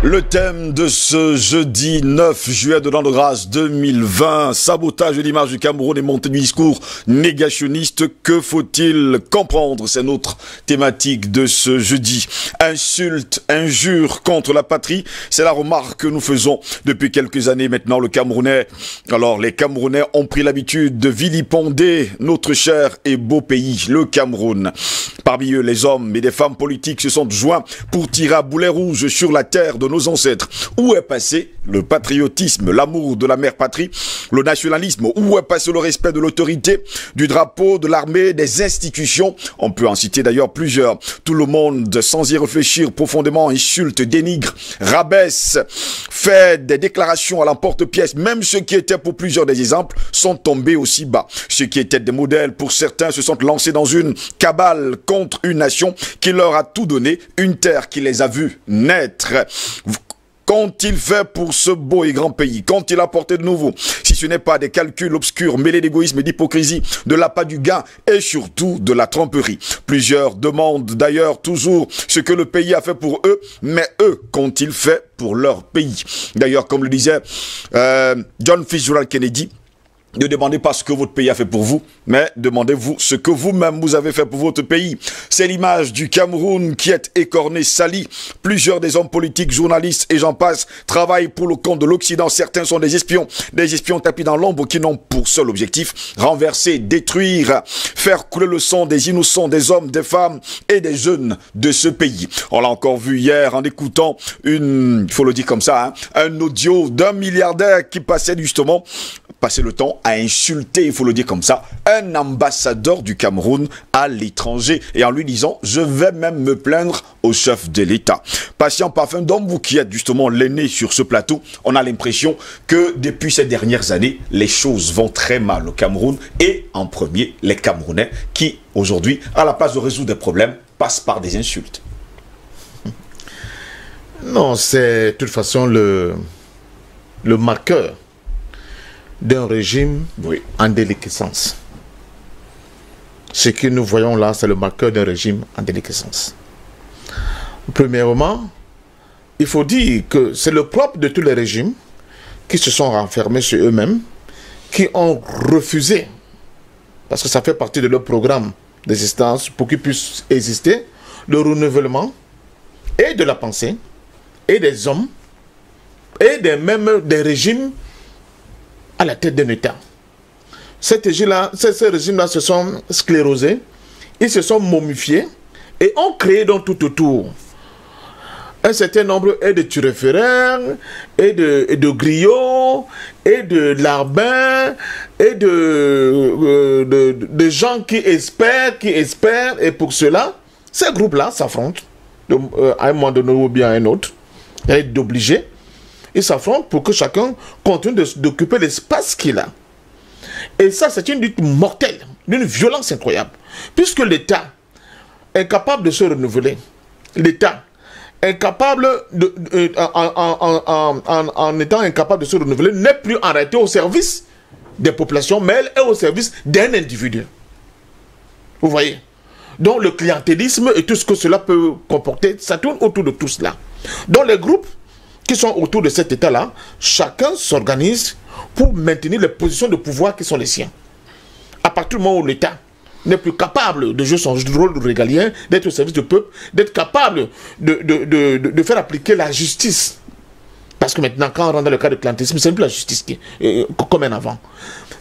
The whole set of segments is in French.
Le thème de ce jeudi 9 juillet de l'an de grâce 2020, sabotage de l'image du Cameroun et montée du discours négationniste. Que faut-il comprendre? C'est notre thématique de ce jeudi. Insultes, injures contre la patrie, c'est la remarque que nous faisons depuis quelques années maintenant. Les Camerounais ont pris l'habitude de vilipender notre cher et beau pays, le Cameroun. Parmi eux, les hommes et des femmes politiques se sont joints pour tirer à boulet rouge sur la terre de nos ancêtres. Où est passé le patriotisme, l'amour de la mère patrie, le nationalisme? Où est passé le respect de l'autorité, du drapeau, de l'armée, des institutions? On peut en citer d'ailleurs plusieurs. Tout le monde, sans y réfléchir profondément, insulte, dénigre, rabaisse, fait des déclarations à l'emporte-pièce. Même ceux qui étaient pour plusieurs des exemples sont tombés aussi bas. Ceux qui étaient des modèles pour certains se sont lancés dans une cabale contre une nation qui leur a tout donné, une terre qui les a vus naître. Qu'ont-ils fait pour ce beau et grand pays? Qu'ont-ils apporté de nouveau? Si ce n'est pas des calculs obscurs mêlés d'égoïsme et d'hypocrisie, de l'appât du gain et surtout de la tromperie. Plusieurs demandent d'ailleurs toujours ce que le pays a fait pour eux, mais eux, qu'ont-ils fait pour leur pays? D'ailleurs, comme le disait John Fitzgerald Kennedy, ne demandez pas ce que votre pays a fait pour vous, mais demandez-vous ce que vous-même vous avez fait pour votre pays. C'est l'image du Cameroun qui est écornée, salie. Plusieurs des hommes politiques, journalistes et j'en passe travaillent pour le compte de l'Occident. Certains sont des espions tapis dans l'ombre qui n'ont pour seul objectif renverser, détruire, faire couler le sang des innocents, des hommes, des femmes et des jeunes de ce pays. On l'a encore vu hier en écoutant il faut le dire comme ça, un audio d'un milliardaire qui passait justement passer le temps à insulter, il faut le dire comme ça, un ambassadeur du Cameroun à l'étranger et en lui disant « Je vais même me plaindre au chef de l'État ». Patient parfum d'homme, vous qui êtes justement l'aîné sur ce plateau, on a l'impression que depuis ces dernières années, les choses vont très mal au Cameroun et en premier les Camerounais qui aujourd'hui, à la place de résoudre des problèmes, passent par des insultes. Non, c'est de toute façon le marqueur d'un régime en déliquescence. Ce que nous voyons là, c'est le marqueur d'un régime en déliquescence. Premièrement, il faut dire que c'est le propre de tous les régimes qui se sont renfermés sur eux-mêmes, qui ont refusé, parce que ça fait partie de leur programme d'existence, pour qu'ils puissent exister, le renouvellement et de la pensée, et des hommes, et même des régimes à la tête d'un État. Ces régimes-là se sont sclérosés, ils se sont momifiés et ont créé donc tout autour un certain nombre de turiféraires, et de griots, et de larbins, et de gens qui espèrent, et pour cela, ces groupes-là s'affrontent à un moment donné ou bien à un autre, et d'obliger. Ils s'affrontent pour que chacun continue d'occuper l'espace qu'il a. Et ça, c'est une lutte mortelle, d'une violence incroyable. Puisque l'État est capable de se renouveler, l'État est capable, en étant incapable de se renouveler, n'est plus en réalité au service des populations, mais elle est au service d'un individu. Vous voyez? Donc le clientélisme et tout ce que cela peut comporter, ça tourne autour de tout cela. Donc les groupes qui sont autour de cet État-là, chacun s'organise pour maintenir les positions de pouvoir qui sont les siens. À partir du moment où l'État n'est plus capable de jouer son rôle régalien, d'être au service du peuple, d'être capable de faire appliquer la justice. Parce que maintenant, quand on rentre dans le cas de clientélisme, c'est plus la justice comme un avant.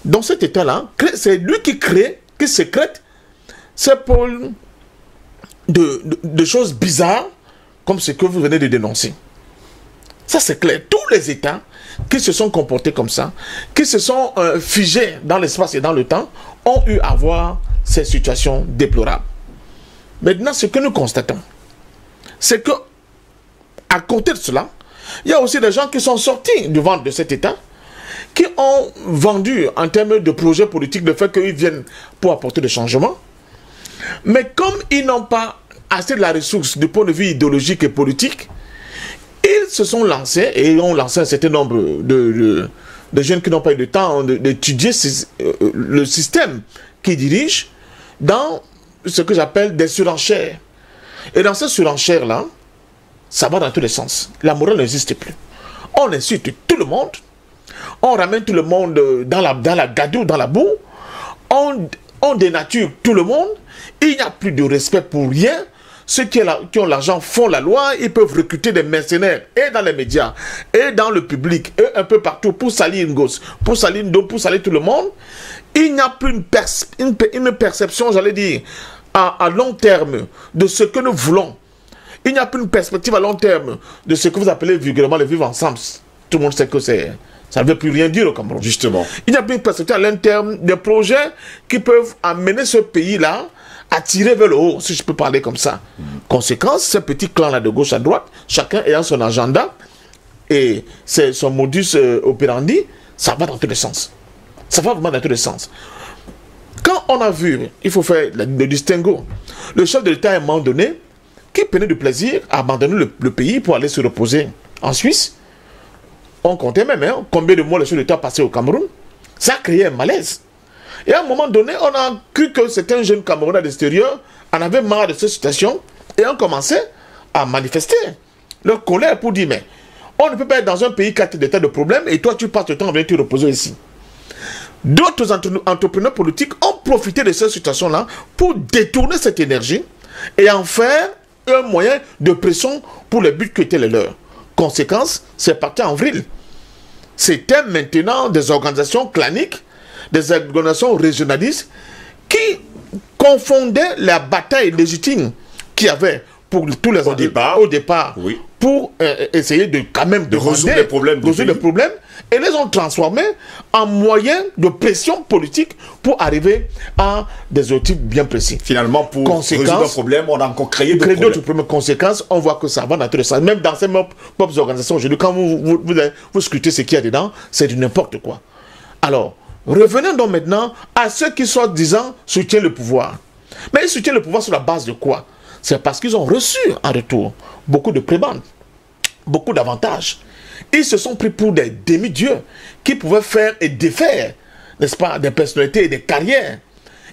Donc cet État-là, c'est lui qui crée, qui sécrète ces pôles de choses bizarres, comme ce que vous venez de dénoncer. Ça, c'est clair. Tous les États qui se sont comportés comme ça, qui se sont figés dans l'espace et dans le temps, ont eu à voir ces situations déplorables. Maintenant, ce que nous constatons, c'est que, à côté de cela, il y a aussi des gens qui sont sortis du ventre de cet État, qui ont vendu, en termes de projets politiques, le fait qu'ils viennent pour apporter des changements. Mais comme ils n'ont pas assez de la ressource du point de vue idéologique et politique, ils se sont lancés et ont lancé un certain nombre de jeunes qui n'ont pas eu le temps d'étudier le système qui dirige dans ce que j'appelle des surenchères. Et dans ces surenchères-là, ça va dans tous les sens. La morale n'existe plus. On insulte tout le monde. On ramène tout le monde dans la gadoue, dans la boue. On dénature tout le monde. Il n'y a plus de respect pour rien. Ceux qui ont l'argent font la loi. Ils peuvent recruter des mercenaires et dans les médias, et dans le public, et un peu partout pour salir une gosse, pour salir une dôme, pour salir tout le monde. Il n'y a plus une perception, j'allais dire, à long terme de ce que nous voulons. Il n'y a plus une perspective à long terme de ce que vous appelez vulgairement le vivre ensemble. Tout le monde sait que ça ne veut plus rien dire au Cameroun. Justement. Il n'y a plus une perspective à long terme des projets qui peuvent amener ce pays-là à tirer vers le haut, si je peux parler comme ça. Conséquence, ces petits clans-là de gauche à droite, chacun ayant son agenda et son modus operandi, ça va dans tous les sens. Ça va vraiment dans tous les sens. Quand on a vu, il faut faire le distinguo, le chef de l'État à un moment donné, qui prenait du plaisir à abandonner le pays pour aller se reposer en Suisse, on comptait même combien de mois le chef de l'État passé au Cameroun, ça a créé un malaise. Et à un moment donné, on a cru que certains jeunes Camerounais à l'extérieur en avaient marre de cette situation et ont commencé à manifester leur colère pour dire mais on ne peut pas être dans un pays qui a des tas de problèmes et toi tu passes le temps à venir te reposer ici. D'autres entrepreneurs politiques ont profité de cette situation-là pour détourner cette énergie et en faire un moyen de pression pour les buts qui étaient les leurs. Conséquence, c'est parti en vrille. C'était maintenant des organisations claniques, des organisations régionalistes qui confondaient la bataille légitime qu'il y avait pour tous les au départ oui. Pour essayer de quand même de résoudre les problèmes, et les ont transformés en moyen de pression politique pour arriver à des objectifs bien précis. Finalement, pour résoudre un problème, on a encore créé d'autres problèmes. Conséquences, on voit que ça va dans tous les sens. Même dans ces propres organisations aujourd'hui, quand vous scrutez ce qu'il y a dedans, c'est du n'importe quoi. Alors, revenons donc maintenant à ceux qui, soi-disant, soutiennent le pouvoir. Mais ils soutiennent le pouvoir sur la base de quoi? C'est parce qu'ils ont reçu en retour beaucoup de prébendes, beaucoup d'avantages. Ils se sont pris pour des demi-dieux qui pouvaient faire et défaire, n'est-ce pas, des personnalités et des carrières.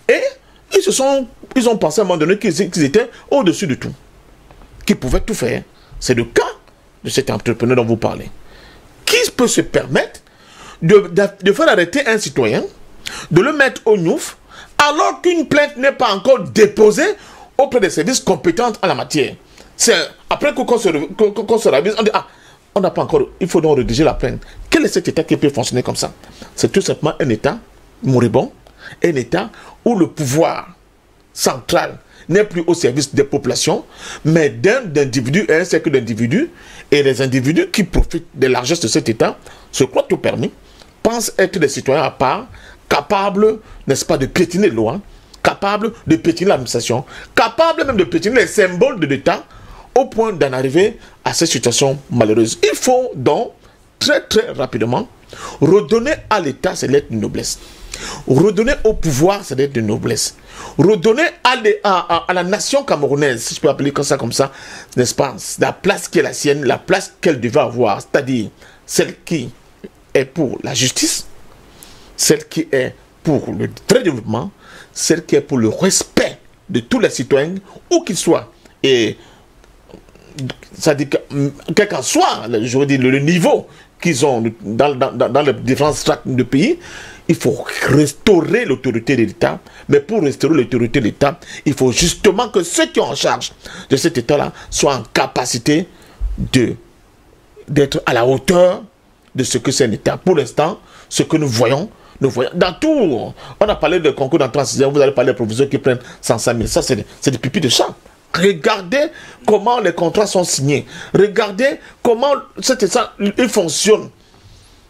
Et ils ont pensé à un moment donné qu'ils étaient au-dessus de tout, qu'ils pouvaient tout faire. C'est le cas de cet entrepreneur dont vous parlez. Qui peut se permettre de faire arrêter un citoyen, de le mettre au gnouf, alors qu'une plainte n'est pas encore déposée auprès des services compétents en la matière? C'est après qu'on se ravise, on dit ah, on n'a pas encore, il faut donc rédiger la plainte. Quel est cet État qui peut fonctionner comme ça? C'est tout simplement un État moribond, un État où le pouvoir central n'est plus au service des populations, mais d'un individu et un cercle d'individus, et les individus qui profitent des largesses de cet État se croient tout permis, pensent être des citoyens à part, capables, n'est-ce pas, de piétiner les lois, capables de piétiner l'administration, capables même de piétiner les symboles de l'État, au point d'en arriver à cette situation malheureuse. Il faut donc, très très rapidement, redonner à l'État ses lettres de noblesse. Redonner au pouvoir ses lettres de noblesse. Redonner à la nation camerounaise, si je peux appeler ça comme ça, n'est-ce pas, la place qui est la sienne, la place qu'elle devait avoir, c'est-à-dire celle qui est pour la justice, celle qui est pour le vrai développement, celle qui est pour le respect de tous les citoyens, où qu'ils soient. Et ça dit que, quel qu'en soit, je veux dire, le niveau qu'ils ont dans les différents strates de pays, il faut restaurer l'autorité de l'État. Mais pour restaurer l'autorité de l'État, il faut justement que ceux qui sont en charge de cet État-là soient en capacité d'être à la hauteur de ce que c'est un État. Pour l'instant, ce que nous voyons dans tout. On a parlé de concours d'entrée en sixième, vous allez parler des professeurs qui prennent 105 000. Ça, c'est des pipis de chat. Regardez comment les contrats sont signés. Regardez comment cet État il fonctionne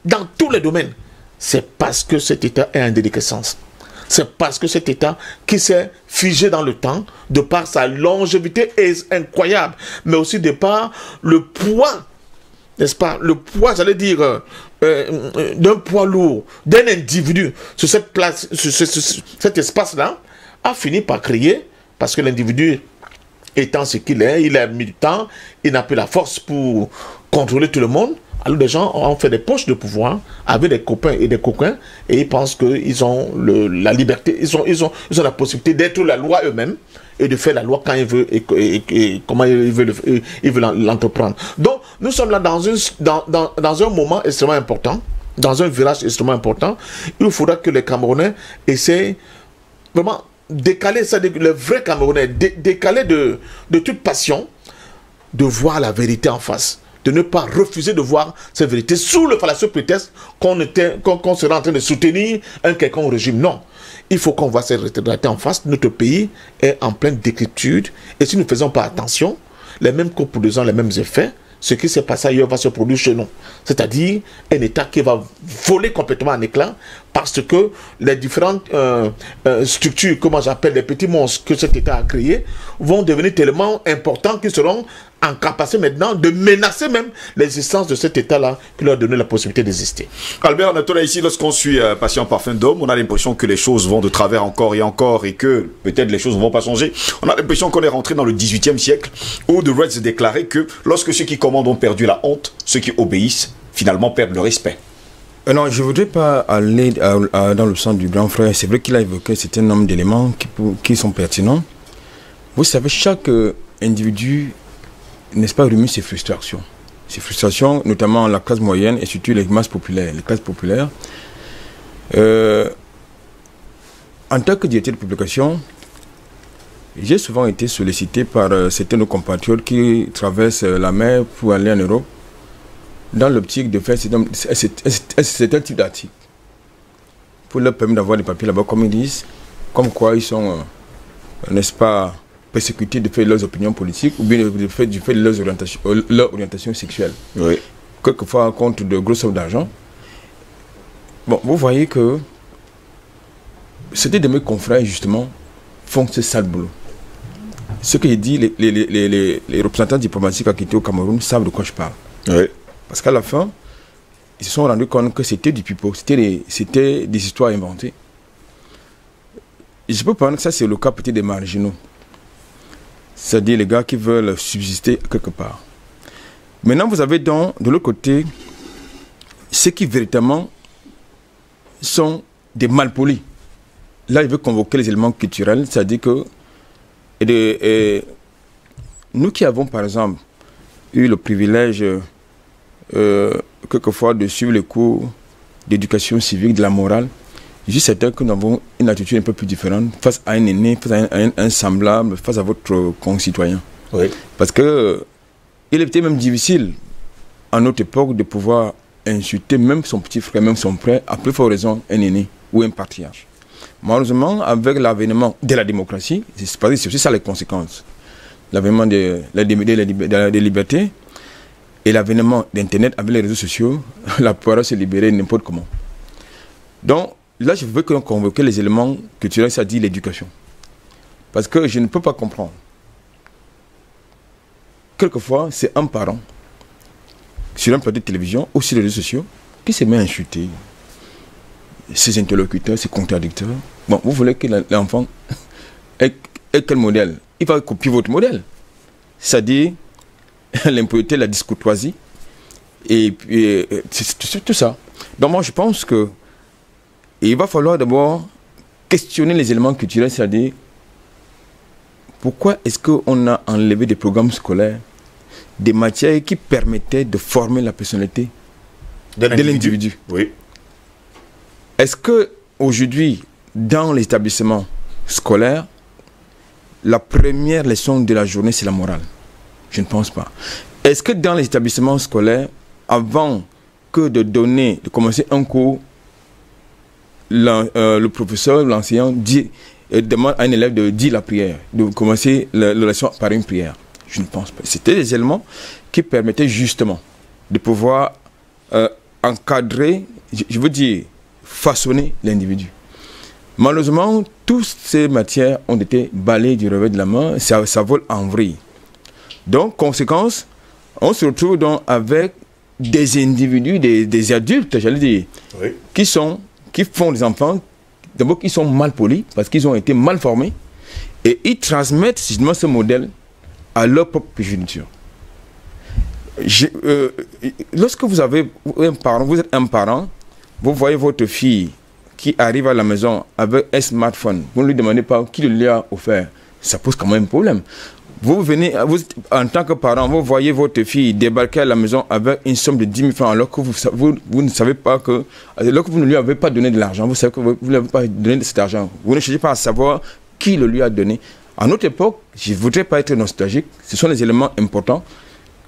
dans tous les domaines. C'est parce que cet État est en déliquescence. C'est parce que cet État qui s'est figé dans le temps, de par sa longévité est incroyable, mais aussi de par le poids, n'est-ce pas, le poids, j'allais dire, d'un poids lourd, d'un individu sur cette place, sur cet espace-là, a fini par créer, parce que l'individu étant ce qu'il est, il est militant, il n'a plus la force pour contrôler tout le monde. Alors des gens ont fait des poches de pouvoir avec des copains et des coquins et ils pensent qu'ils ont la liberté, ils ont la possibilité d'être la loi eux-mêmes et de faire la loi quand il veut et comment il veut l'entreprendre. Donc, nous sommes là dans un moment extrêmement important, dans un virage extrêmement important. Il faudra que les Camerounais essaient vraiment décaler ça, les vrais Camerounais, décaler de toute passion, de voir la vérité en face, de ne pas refuser de voir cette vérité sous le fallacieux prétexte qu'on serait en train de soutenir un quelconque régime. Non. Il faut qu'on voit cette réalité en face. Notre pays est en pleine décrépitude. Et si nous ne faisons pas attention, les mêmes cours produisant les mêmes effets, ce qui s'est passé ailleurs va se produire chez nous. C'est-à-dire un État qui va voler complètement en éclats parce que les différentes structures, comment j'appelle, les petits monstres que cet État a créés, vont devenir tellement importants qu'ils seront en capacité maintenant de menacer même l'existence de cet État-là qui leur donne la possibilité d'exister. Albert Natola, ici, lorsqu'on suit Patient Parfum d'Homme, on a l'impression que les choses vont de travers encore et que peut-être les choses ne vont pas changer. On a l'impression qu'on est rentré dans le 18e siècle où De Reds déclarait que lorsque ceux qui commandent ont perdu la honte, ceux qui obéissent finalement perdent le respect. Non, je ne voudrais pas aller dans le sens du grand frère. C'est vrai qu'il a évoqué certains nombre d'éléments qui sont pertinents. Vous savez, chaque individu, n'est-ce pas, remue ses frustrations. Ces frustrations, notamment la classe moyenne et surtout les masses populaires. Les classes populaires. En tant que directeur de publication, j'ai souvent été sollicité par certains de nos compatriotes qui traversent la mer pour aller en Europe, dans l'optique de faire certains types d'articles, pour leur permettre d'avoir des papiers là-bas, comme ils disent, comme quoi ils sont, n'est-ce pas, persécutés de faire leurs opinions politiques ou bien du fait de leur orientation sexuelle. Oui. Quelquefois contre de grosses sommes d'argent. Bon, vous voyez que certains de mes confrères, justement, font ce sale boulot. Ce que j'ai dit, les représentants diplomatiques qui étaient au Cameroun savent de quoi je parle. Oui. Parce qu'à la fin, ils se sont rendus compte que c'était du pipeau, c'était des histoires inventées. Et je peux penser que ça, c'est le cas peut-être des marginaux. C'est-à-dire les gars qui veulent subsister quelque part. Maintenant, vous avez donc, de l'autre côté, ceux qui véritablement sont des malpolis. Là, il veut convoquer les éléments culturels, c'est-à-dire que nous qui avons, par exemple, eu le privilège quelquefois de suivre les cours d'éducation civique, de la morale, je suis certain que nous avons une attitude un peu plus différente face à un aîné, face à un semblable, face à votre concitoyen. Oui. Parce que il était même difficile, à notre époque, de pouvoir insulter même son petit frère, même son frère, à plus forte raison un aîné ou un patriarche. Malheureusement, avec l'avènement de la démocratie, c'est aussi ça les conséquences. L'avènement des libertés et l'avènement d'Internet avec les réseaux sociaux, la parole se libérer n'importe comment. Donc, là, je veux qu'on convoque les éléments culturels, c'est-à-dire l'éducation. Parce que je ne peux pas comprendre. Quelquefois, c'est un parent, sur un plateau de télévision ou sur les réseaux sociaux, qui se met à insulter ses interlocuteurs, ses contradicteurs. Bon, vous voulez que l'enfant ait quel modèle? Il va copier votre modèle. C'est-à-dire l'impunité, la discourtoisie, et c'est tout ça. Donc moi, je pense que il va falloir d'abord questionner les éléments culturels, c'est-à-dire pourquoi est-ce qu'on a enlevé des programmes scolaires, des matières qui permettaient de former la personnalité de l'individu. Oui. Est-ce qu'aujourd'hui, dans l'établissement scolaire, la première leçon de la journée, c'est la morale? Je ne pense pas. Est-ce que dans les établissements scolaires, avant que de commencer un cours, le professeur, l'enseignant demande à un élève de dire la prière, de commencer la leçon par une prière? Je ne pense pas. C'était des éléments qui permettaient justement de pouvoir encadrer, je veux dire, façonner l'individu. Malheureusement, toutes ces matières ont été balayées du revers de la main, ça vole en vrille. Donc, conséquence, on se retrouve donc avec des individus, des adultes, j'allais dire, oui, qui font des enfants, d'abord qui sont mal polis, parce qu'ils ont été mal formés, et ils transmettent justement ce modèle à leur propre progéniture. Lorsque vous avez un parent, vous êtes un parent, vous voyez votre fille qui arrive à la maison avec un smartphone, vous ne lui demandez pas qui le lui a offert. ça pose quand même un problème. Vous venez, en tant que parent, vous voyez votre fille débarquer à la maison avec une somme de 10 000 francs alors que vous ne savez pas que, alors que vous ne lui avez pas donné de l'argent, vous savez que vous ne lui avez pas donné de cet argent. Vous ne cherchez pas à savoir qui le lui a donné. À notre époque, je ne voudrais pas être nostalgique, ce sont les éléments importants.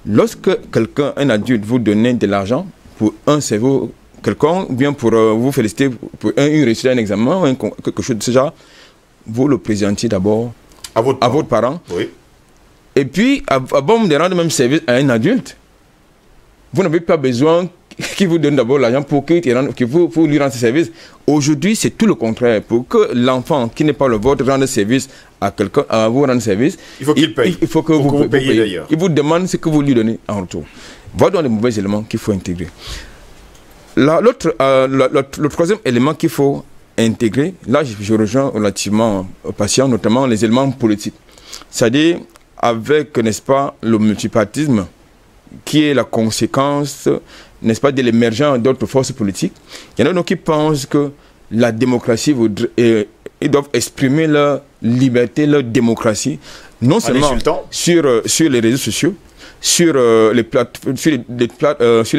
Lorsque quelqu'un, un adulte, vous donne de l'argent pour un cerveau quelconque, ou bien pour vous féliciter pour une réussite à un examen, ou quelque chose de ce genre, vous le présentiez d'abord à votre parent. Oui. Et puis, avant de rendre même service à un adulte, vous n'avez pas besoin qu'il vous donne d'abord l'argent pour que vous lui rendre service. Aujourd'hui, c'est tout le contraire. Pour que l'enfant qui n'est pas le vôtre rende service à quelqu'un, à vous rendre service, il faut qu'il paye. Il faut que vous payiez d'ailleurs. Il vous demande ce que vous lui donnez en retour. Voilà donc les mauvais éléments qu'il faut intégrer. Le troisième élément qu'il faut intégrer, là je rejoins relativement aux patients, notamment les éléments politiques. C'est-à-dire avec, n'est-ce pas, le multipartisme qui est la conséquence, n'est-ce pas, de l'émergence d'autres forces politiques. Il y en a donc qui pensent que la démocratie, ils doivent exprimer leur liberté, leur démocratie, non seulement sur les réseaux sociaux, sur les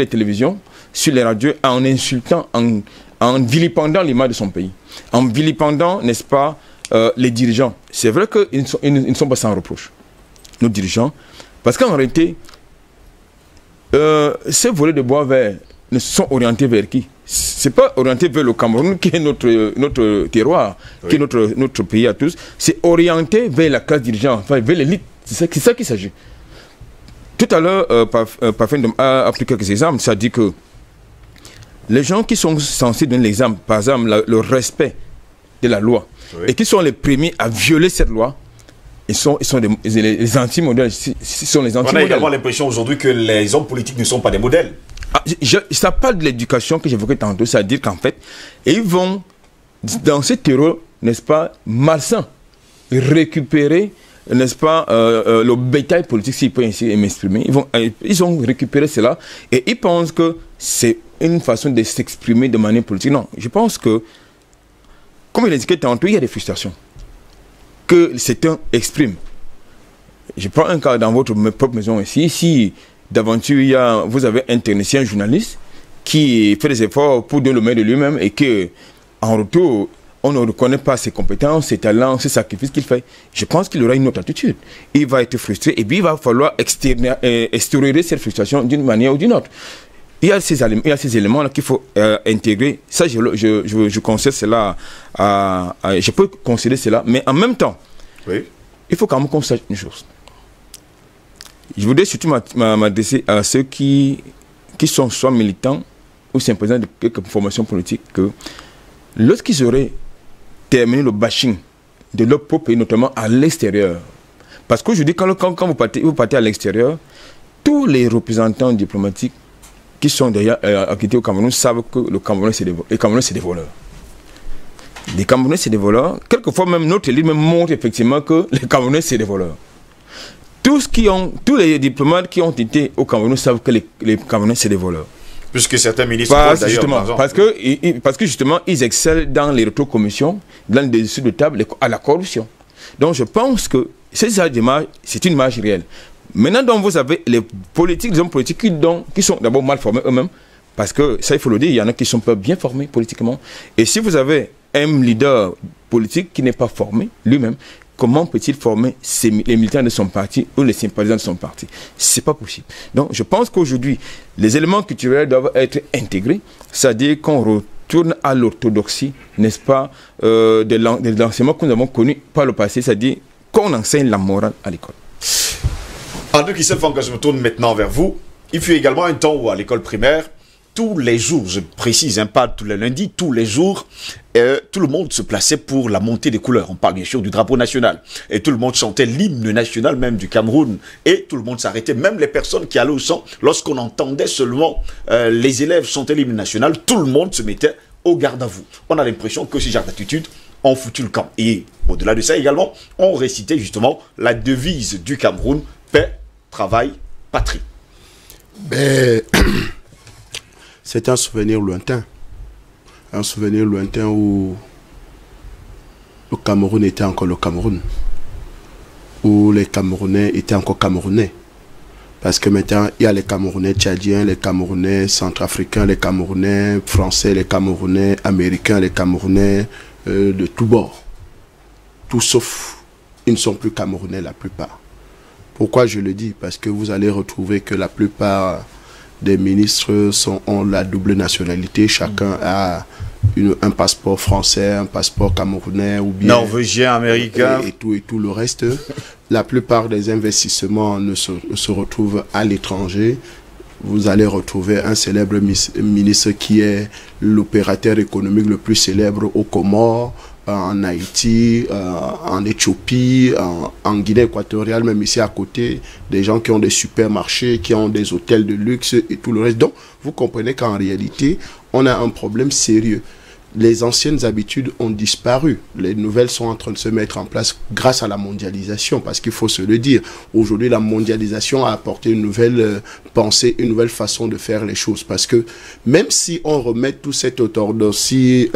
télévisions, sur les radios, en insultant, en vilipendant l'image de son pays, en vilipendant, n'est-ce pas, les dirigeants. C'est vrai qu'ils ne sont pas sans reproche, nos dirigeants, parce qu'en réalité, ces volets de bois verts ne sont orientés vers qui? Ce n'est pas orienté vers le Cameroun, qui est notre terroir, oui, qui est notre pays à tous. C'est orienté vers la classe dirigeante, enfin, vers l'élite. C'est ça qu'il s'agit. Tout à l'heure, Parfait a pris quelques exemples. Ça dit que les gens qui sont censés donner l'exemple, par exemple, le respect de la loi, oui, et qui sont les premiers à violer cette loi, ils sont les anti-modèles. On a également l'impression aujourd'hui que les hommes politiques ne sont pas des modèles. Ça parle de l'éducation que j'évoquais tantôt, c'est-à-dire qu'en fait, ils vont, dans ce terreau, n'est-ce pas, malsain, récupérer, n'est-ce pas, le bétail politique, s'il peut ainsi m'exprimer. Ils ont récupéré cela et ils pensent que c'est une façon de s'exprimer de manière politique. Non, je pense que, comme il indiquait tantôt, il y a des frustrations que certains expriment. Je prends un cas dans votre propre maison ici. Ici, d'aventure, vous avez un technicien journaliste qui fait des efforts pour donner le meilleur de lui-même et que, en retour, on ne reconnaît pas ses compétences, ses talents, ses sacrifices qu'il fait. Je pense qu'il aura une autre attitude. Il va être frustré et puis il va falloir extérioriser cette frustration d'une manière ou d'une autre. Il y a ces éléments-là qu'il faut intégrer. Ça, je concède cela je peux concéder cela, mais en même temps, oui, il faut quand même qu'on sache une chose. Je voudrais surtout m'adresser à ceux qui sont soit militants ou sympathisants de quelques formations politiques, que lorsqu'ils auraient terminé le bashing de leur propre pays, notamment à l'extérieur, parce qu'aujourd'hui, quand vous partez à l'extérieur, tous les représentants diplomatiques qui sont d'ailleurs acquittés au Cameroun savent que les Camerounais, c'est des voleurs. Les Camerounais, c'est des voleurs. Quelquefois, même notre élite montre effectivement que les Camerounais, c'est des voleurs. Tous les diplomates qui ont été au Cameroun savent que les Camerounais, c'est des voleurs. Puisque certains ministres d'ailleurs, parce que justement, ils excellent dans les rétrocommissions, dans les dessus de table, à la corruption. Donc je pense que c'est une image réelle. Maintenant, donc, vous avez les hommes politiques qui sont d'abord mal formés eux-mêmes, parce que, ça il faut le dire, il y en a qui ne sont pas bien formés politiquement. Et si vous avez un leader politique qui n'est pas formé lui-même, comment peut-il former les militants de son parti ou les sympathisants de son parti? Ce n'est pas possible. Donc, je pense qu'aujourd'hui, les éléments culturels doivent être intégrés, c'est-à-dire qu'on retourne à l'orthodoxie, n'est-ce pas, de l'enseignement que nous avons connu par le passé, c'est-à-dire qu'on enseigne la morale à l'école. André Kisselfanga, je me tourne maintenant vers vous. Il fut également un temps où à l'école primaire, tous les jours, je précise, pas tous les lundis, tous les jours, tout le monde se plaçait pour la montée des couleurs. On parle bien sûr du drapeau national. Et tout le monde chantait l'hymne national même du Cameroun. Et tout le monde s'arrêtait, même les personnes qui allaient au centre. Lorsqu'on entendait seulement les élèves chanter l'hymne national, tout le monde se mettait au garde à vous. On a l'impression que ces genre d'attitude ont foutu le camp. Et au-delà de ça également, on récitait justement la devise du Cameroun, paix, travail, patrie. Ben... C'est un souvenir lointain. Un souvenir lointain où le Cameroun était encore le Cameroun. où les Camerounais étaient encore Camerounais. Parce que maintenant, il y a les Camerounais tchadiens, les Camerounais centrafricains, les Camerounais français, les Camerounais américains, les Camerounais de tous bords. Tout sauf, ils ne sont plus Camerounais la plupart. Pourquoi je le dis? Parce que vous allez retrouver que la plupart des ministres ont la double nationalité. Chacun a un passeport français, un passeport camerounais ou bien norvégien, américain et tout le reste. La plupart des investissements se retrouvent à l'étranger. Vous allez retrouver un célèbre ministre qui est l'opérateur économique le plus célèbre aux Comores, en Haïti, en Éthiopie, en Guinée équatoriale, même ici à côté, des gens qui ont des supermarchés, qui ont des hôtels de luxe et tout le reste. Donc, vous comprenez qu'en réalité, on a un problème sérieux. Les anciennes habitudes ont disparu. Les nouvelles sont en train de se mettre en place grâce à la mondialisation, parce qu'il faut se le dire. Aujourd'hui, la mondialisation a apporté une nouvelle pensée, une nouvelle façon de faire les choses. Parce que même si on remet tout cet orthodoxie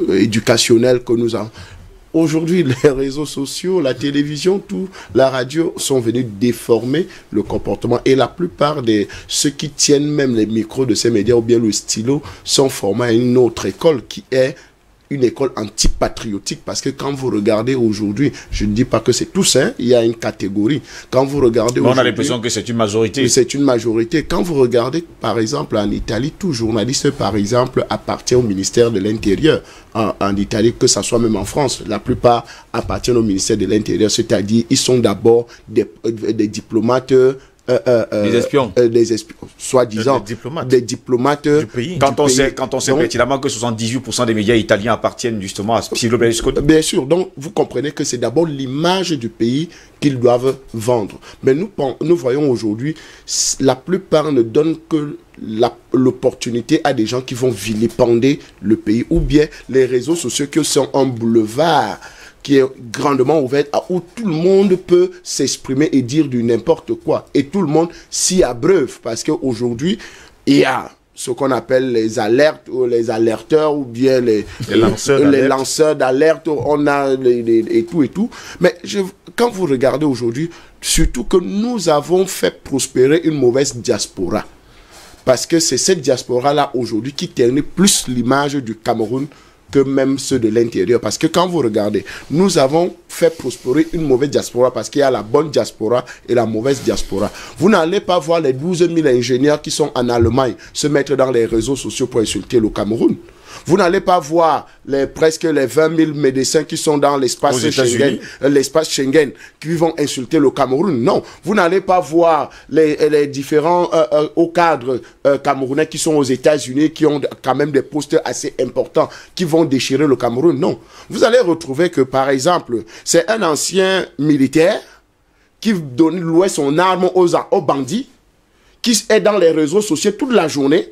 éducationnelle que nous avons, aujourd'hui, les réseaux sociaux, la télévision, tout, la radio sont venus déformer le comportement. Et la plupart de ceux qui tiennent même les micros de ces médias ou bien le stylo sont formés à une autre école qui est une école antipatriotique, parce que quand vous regardez aujourd'hui, je ne dis pas que c'est tous, hein, il y a une catégorie. Quand vous regardez on a l'impression que c'est une majorité. C'est une majorité. Quand vous regardez, par exemple, en Italie, tout journaliste, par exemple, appartient au ministère de l'Intérieur. En Italie, que ce soit même en France, la plupart appartiennent au ministère de l'Intérieur, c'est-à-dire ils sont d'abord des diplomates. Des espions. Des espions, soi-disant. Des diplomates du pays. Quand on sait pertinemment que 78% des médias italiens appartiennent justement à Silvio Berlusconi. Bien sûr, donc vous comprenez que c'est d'abord l'image du pays qu'ils doivent vendre. Mais nous voyons aujourd'hui, la plupart ne donnent que l'opportunité à des gens qui vont vilipender le pays, ou bien les réseaux sociaux qui sont un boulevard qui est grandement ouverte, où tout le monde peut s'exprimer et dire du n'importe quoi. Et tout le monde s'y abreuve, parce qu'aujourd'hui, il y a ce qu'on appelle les alertes, ou les alerteurs, ou bien les lanceurs d'alerte, on a et tout. Mais quand vous regardez aujourd'hui, surtout que nous avons fait prospérer une mauvaise diaspora. Parce que c'est cette diaspora-là aujourd'hui qui ternit plus l'image du Cameroun que même ceux de l'intérieur. Parce que quand vous regardez, nous avons fait prospérer une mauvaise diaspora, parce qu'il y a la bonne diaspora et la mauvaise diaspora. Vous n'allez pas voir les 12 000 ingénieurs qui sont en Allemagne se mettre dans les réseaux sociaux pour insulter le Cameroun. Vous n'allez pas voir presque les 20 000 médecins qui sont dans l'espace Schengen, qui vont insulter le Cameroun. Non, vous n'allez pas voir les différents hauts cadres camerounais qui sont aux États-Unis, qui ont quand même des postes assez importants, qui vont déchirer le Cameroun. Non, vous allez retrouver que, par exemple, c'est un ancien militaire qui louait son arme aux bandits, qui est dans les réseaux sociaux toute la journée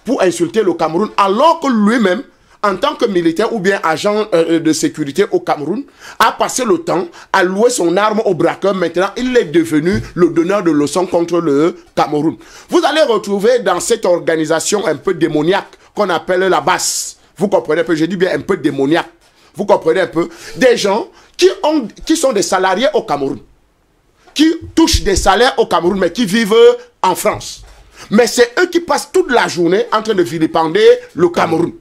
pour insulter le Cameroun, alors que lui-même, en tant que militaire ou bien agent de sécurité au Cameroun, a passé le temps à louer son arme au braqueur. Maintenant, il est devenu le donneur de leçons contre le Cameroun. Vous allez retrouver dans cette organisation un peu démoniaque qu'on appelle la BAS. Vous comprenez un peu, je dis bien un peu démoniaque. Vous comprenez un peu, des gens qui sont des salariés au Cameroun, qui touchent des salaires au Cameroun, mais qui vivent en France. Mais c'est eux qui passent toute la journée en train de vilipender le Cameroun.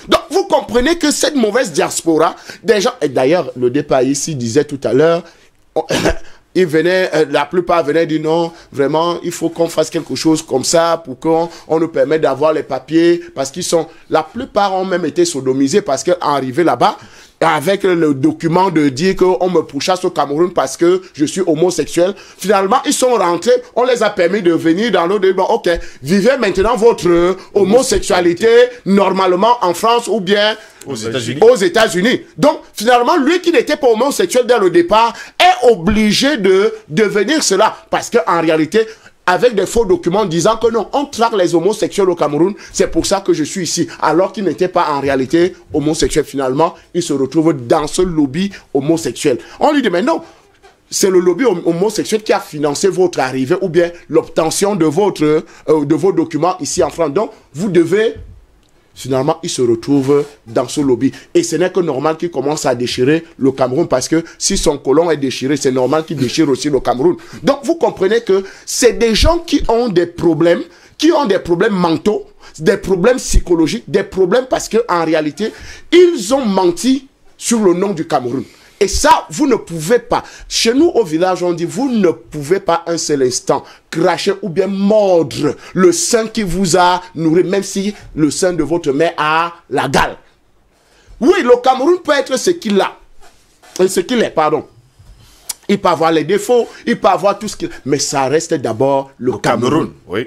Donc, vous comprenez que cette mauvaise diaspora, des gens, et d'ailleurs, le départ ici disait tout à l'heure, la plupart venaient dire non, vraiment, il faut qu'on fasse quelque chose comme ça pour qu'on nous permette d'avoir les papiers, parce la plupart ont même été sodomisés, parce qu'arrivé là-bas, avec le document de dire qu'on me pourchasse au Cameroun parce que je suis homosexuel. Finalement, ils sont rentrés, on les a permis de venir dans l'autre débat. Ok, vivez maintenant votre homosexualité normalement en France ou bien aux États-Unis. Donc, finalement, lui qui n'était pas homosexuel dès le départ est obligé de devenir cela. Parce qu'en réalité, avec des faux documents disant que non, on traque les homosexuels au Cameroun, c'est pour ça que je suis ici. Alors qu'il n'était pas en réalité homosexuel. Finalement, il se retrouve dans ce lobby homosexuel. On lui dit, mais non, c'est le lobby homosexuel qui a financé votre arrivée ou bien l'obtention de vos documents ici en France. Donc, vous devez finalement, il se retrouve dans ce lobby. Et ce n'est que normal qu'il commence à déchirer le Cameroun, parce que si son colon est déchiré, c'est normal qu'il déchire aussi le Cameroun. Donc, vous comprenez que c'est des gens qui ont des problèmes mentaux, des problèmes psychologiques, des problèmes parce qu'en réalité, ils ont menti sur le nom du Cameroun. Et ça, vous ne pouvez pas. Chez nous, au village, on dit, vous ne pouvez pas un seul instant cracher ou bien mordre le sein qui vous a nourri, même si le sein de votre mère a la gale. Oui, le Cameroun peut être ce qu'il a. Ce qu'il est, pardon. Il peut avoir les défauts, il peut avoir tout ce qu'il... Mais ça reste d'abord le Cameroun. Oui.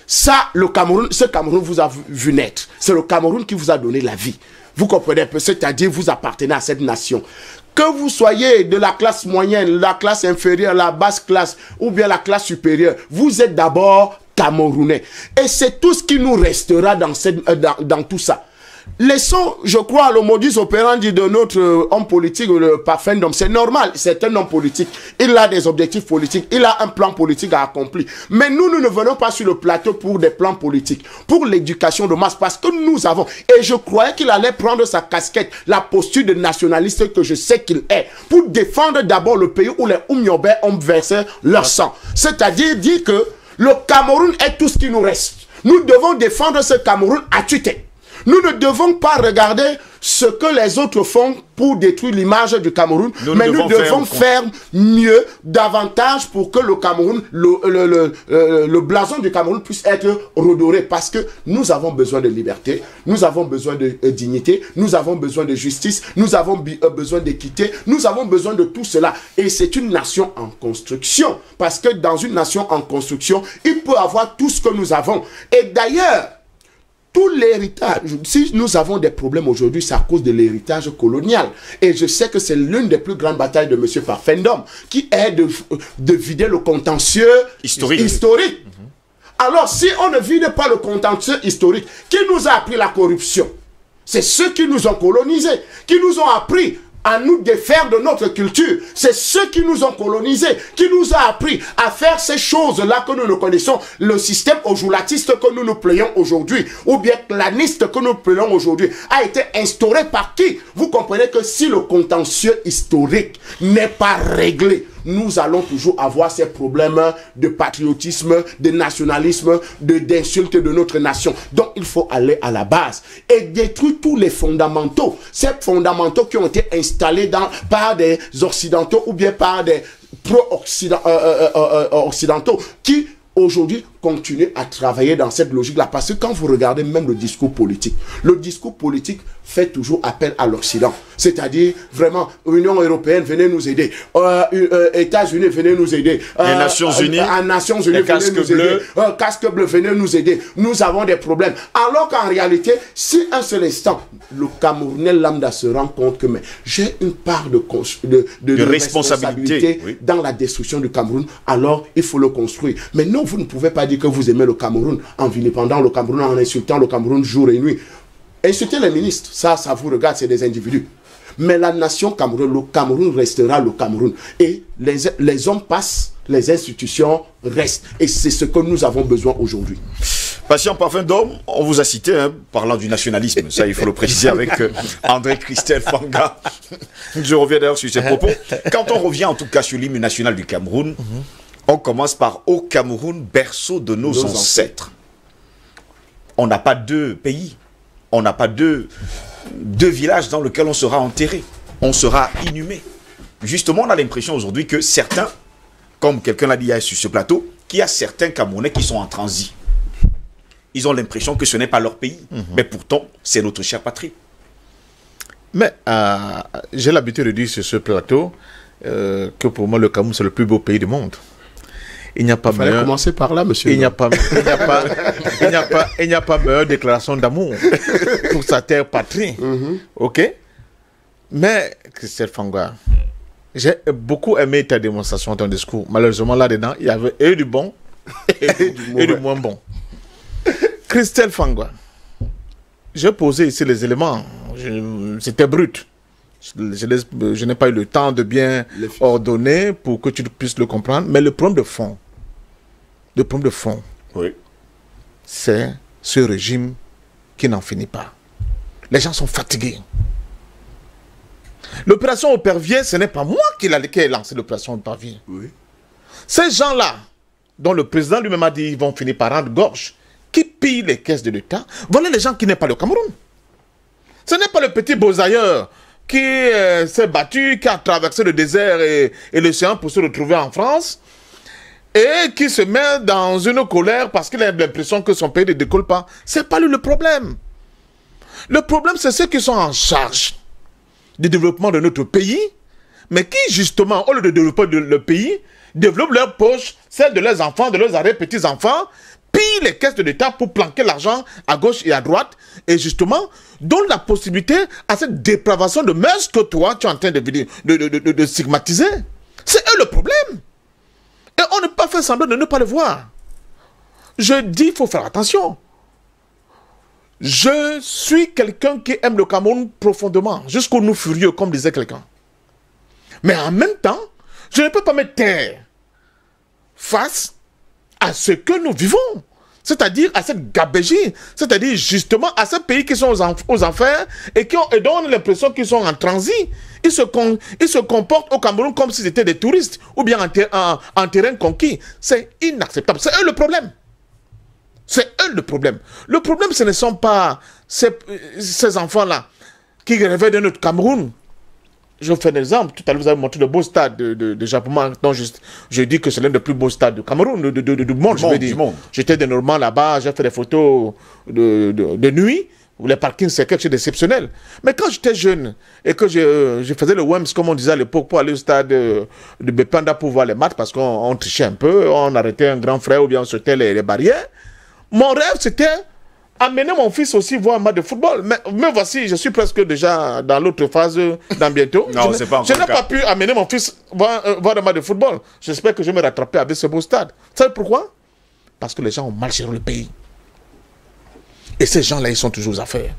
Ça, le Cameroun, ce Cameroun vous a vu naître. C'est le Cameroun qui vous a donné la vie. Vous comprenez un peu, c'est-à-dire vous appartenez à cette nation. Que vous soyez de la classe moyenne, la classe inférieure, la basse classe ou bien la classe supérieure, vous êtes d'abord Camerounais. Et c'est tout ce qui nous restera dans tout ça. Laissons, je crois, le modus operandi de notre homme politique, le Parfendom. C'est normal, c'est un homme politique. Il a des objectifs politiques, il a un plan politique à accomplir. Mais nous ne venons pas sur le plateau pour des plans politiques, pour l'éducation de masse, parce que nous avons, et je croyais qu'il allait prendre sa casquette, la posture de nationaliste que je sais qu'il est, pour défendre d'abord le pays où les Oumyobé ont versé leur sang. C'est-à-dire dire que le Cameroun est tout ce qui nous reste. Nous devons défendre ce Cameroun à tue-tête. Nous ne devons pas regarder ce que les autres font pour détruire l'image du Cameroun, mais nous devons faire mieux, davantage pour que le Cameroun, le blason du Cameroun puisse être redoré, parce que nous avons besoin de liberté, nous avons besoin de dignité, nous avons besoin de justice, nous avons besoin d'équité, nous avons besoin de tout cela. Et c'est une nation en construction, parce que dans une nation en construction, il peut avoir tout ce que nous avons. Et d'ailleurs, tout l'héritage, si nous avons des problèmes aujourd'hui, c'est à cause de l'héritage colonial. Et je sais que c'est l'une des plus grandes batailles de M. Parfendom, qui est de vider le contentieux historique. Alors, si on ne vide pas le contentieux historique, qui nous a appris la corruption? C'est ceux qui nous ont colonisés, qui nous ont appris à nous défaire de notre culture. C'est ceux qui nous ont colonisés, qui nous ont appris à faire ces choses-là que nous ne connaissons. Le système ojulatiste que nous nous plaignons aujourd'hui, ou bien claniste que nous plaignons aujourd'hui, a été instauré par qui? Vous comprenez que si le contentieux historique n'est pas réglé, nous allons toujours avoir ces problèmes de patriotisme, de nationalisme, d'insulte de notre nation. Donc il faut aller à la base et détruire tous les fondamentaux. Ces fondamentaux qui ont été installés par des occidentaux ou bien par des pro-occidentaux qui aujourd'hui continuent à travailler dans cette logique-là. Parce que quand vous regardez même le discours politique fait toujours appel à l'Occident. C'est-à-dire, vraiment, Union européenne, venez nous aider. États-Unis, venez nous aider. Les Nations Unies, venez nous aider. Casque bleu, venez nous aider. Nous avons des problèmes. Alors qu'en réalité, si un seul instant, le Camerounais lambda se rend compte que j'ai une part de responsabilité dans la destruction du Cameroun, alors il faut le construire. Mais non, vous ne pouvez pas dire que vous aimez le Cameroun en vilipendant le Cameroun, en insultant le Cameroun jour et nuit. Insulter les ministres, ça vous regarde, c'est des individus. Mais la nation Cameroun, le Cameroun restera le Cameroun. Et les hommes passent, les institutions restent. Et c'est ce que nous avons besoin aujourd'hui. Patient Parfendom, on vous a cité, hein, parlant du nationalisme. Ça, il faut le préciser avec André Christelle Fanga. Je reviens d'ailleurs sur ses propos. Quand on revient en tout cas sur l'hymne national du Cameroun, on commence par « Au Cameroun, berceau de nos ancêtres ». On n'a pas deux pays. On n'a pas deux villages dans lesquels on sera enterré. On sera inhumé. Justement, on a l'impression aujourd'hui que certains, comme quelqu'un l'a dit hier sur ce plateau, qu'il y a certains Camerounais qui sont en transit. Ils ont l'impression que ce n'est pas leur pays. Mais pourtant, c'est notre chère patrie. Mais j'ai l'habitude de dire sur ce plateau que pour moi, le Cameroun, c'est le plus beau pays du monde. Il n'y a pas meilleur. Commencer par là, monsieur. Il n'y a pas meilleure déclaration d'amour pour sa terre patrie. Ok? Mais, Christelle Fanga, j'ai beaucoup aimé ta démonstration, ton discours. Malheureusement, là-dedans, il y avait et du bon et du moins bon. Christelle Fanga, j'ai posé ici les éléments. C'était brut. Je n'ai pas eu le temps de bien ordonner pour que tu puisses le comprendre. Mais le problème de fond, Oui. c'est ce régime qui n'en finit pas. Les gens sont fatigués. L'opération Aupervier, ce n'est pas moi qui ai lancé l'opération Aupervier. Oui. Ces gens-là, dont le président lui-même a dit qu'ils vont finir par rendre gorge, qui pillent les caisses de l'État, voilà les gens qui n'aiment pas le Cameroun. Ce n'est pas le petit Beausailleur qui s'est battu, qui a traversé le désert et l'océan pour se retrouver en France, et qui se met dans une colère parce qu'il a l'impression que son pays ne décolle pas. Ce n'est pas lui le problème. Le problème, c'est ceux qui sont en charge du développement de notre pays, mais qui, justement, au lieu de développer le pays, développent leur poche, celle de leurs enfants, de leurs arrière-petits-enfants, pillent les caisses de l'État pour planquer l'argent à gauche et à droite, et justement, donnent la possibilité à cette dépravation de mœurs que toi, tu es en train de stigmatiser. C'est eux le problème. Et on ne peut pas faire semblant de ne pas le voir. Je dis, il faut faire attention. Je suis quelqu'un qui aime le Cameroun profondément, jusqu'au nous furieux, comme disait quelqu'un. Mais en même temps, je ne peux pas me taire face à ce que nous vivons. C'est-à-dire à cette gabégie, c'est-à-dire justement à ces pays qui sont aux enfers et dont on a l'impression qu'ils sont en transit. Ils se comportent au Cameroun comme s'ils étaient des touristes ou bien en terrain conquis. C'est inacceptable. C'est eux le problème. C'est eux le problème. Le problème, ce ne sont pas ces enfants-là qui rêvaient de notre Cameroun. Je vous fais un exemple. Tout à l'heure, vous avez montré le beau stade de Japon. Non, je dis que c'est l'un des plus beaux stades du Cameroun, du monde, je veux dire. J'étais de Normand là-bas, j'ai fait des photos de nuit, où les parkings, c'est quelque chose d'exceptionnel. Mais quand j'étais jeune et que je faisais le WEMS, comme on disait à l'époque, pour aller au stade de Bepanda pour voir les matchs, parce qu'on trichait un peu, on arrêtait un grand frère ou bien on sautait les barrières, mon rêve, c'était amener mon fils aussi voir un match de football. Mais voici, je suis presque déjà dans l'autre phase dans bientôt. Non, c'est pas encore je n'ai pas pu amener mon fils voir un match de football. J'espère que je vais me rattraper avec ce beau stade. Vous savez pourquoi? Parce que les gens ont mal géré le pays. Et ces gens-là, ils sont toujours aux affaires.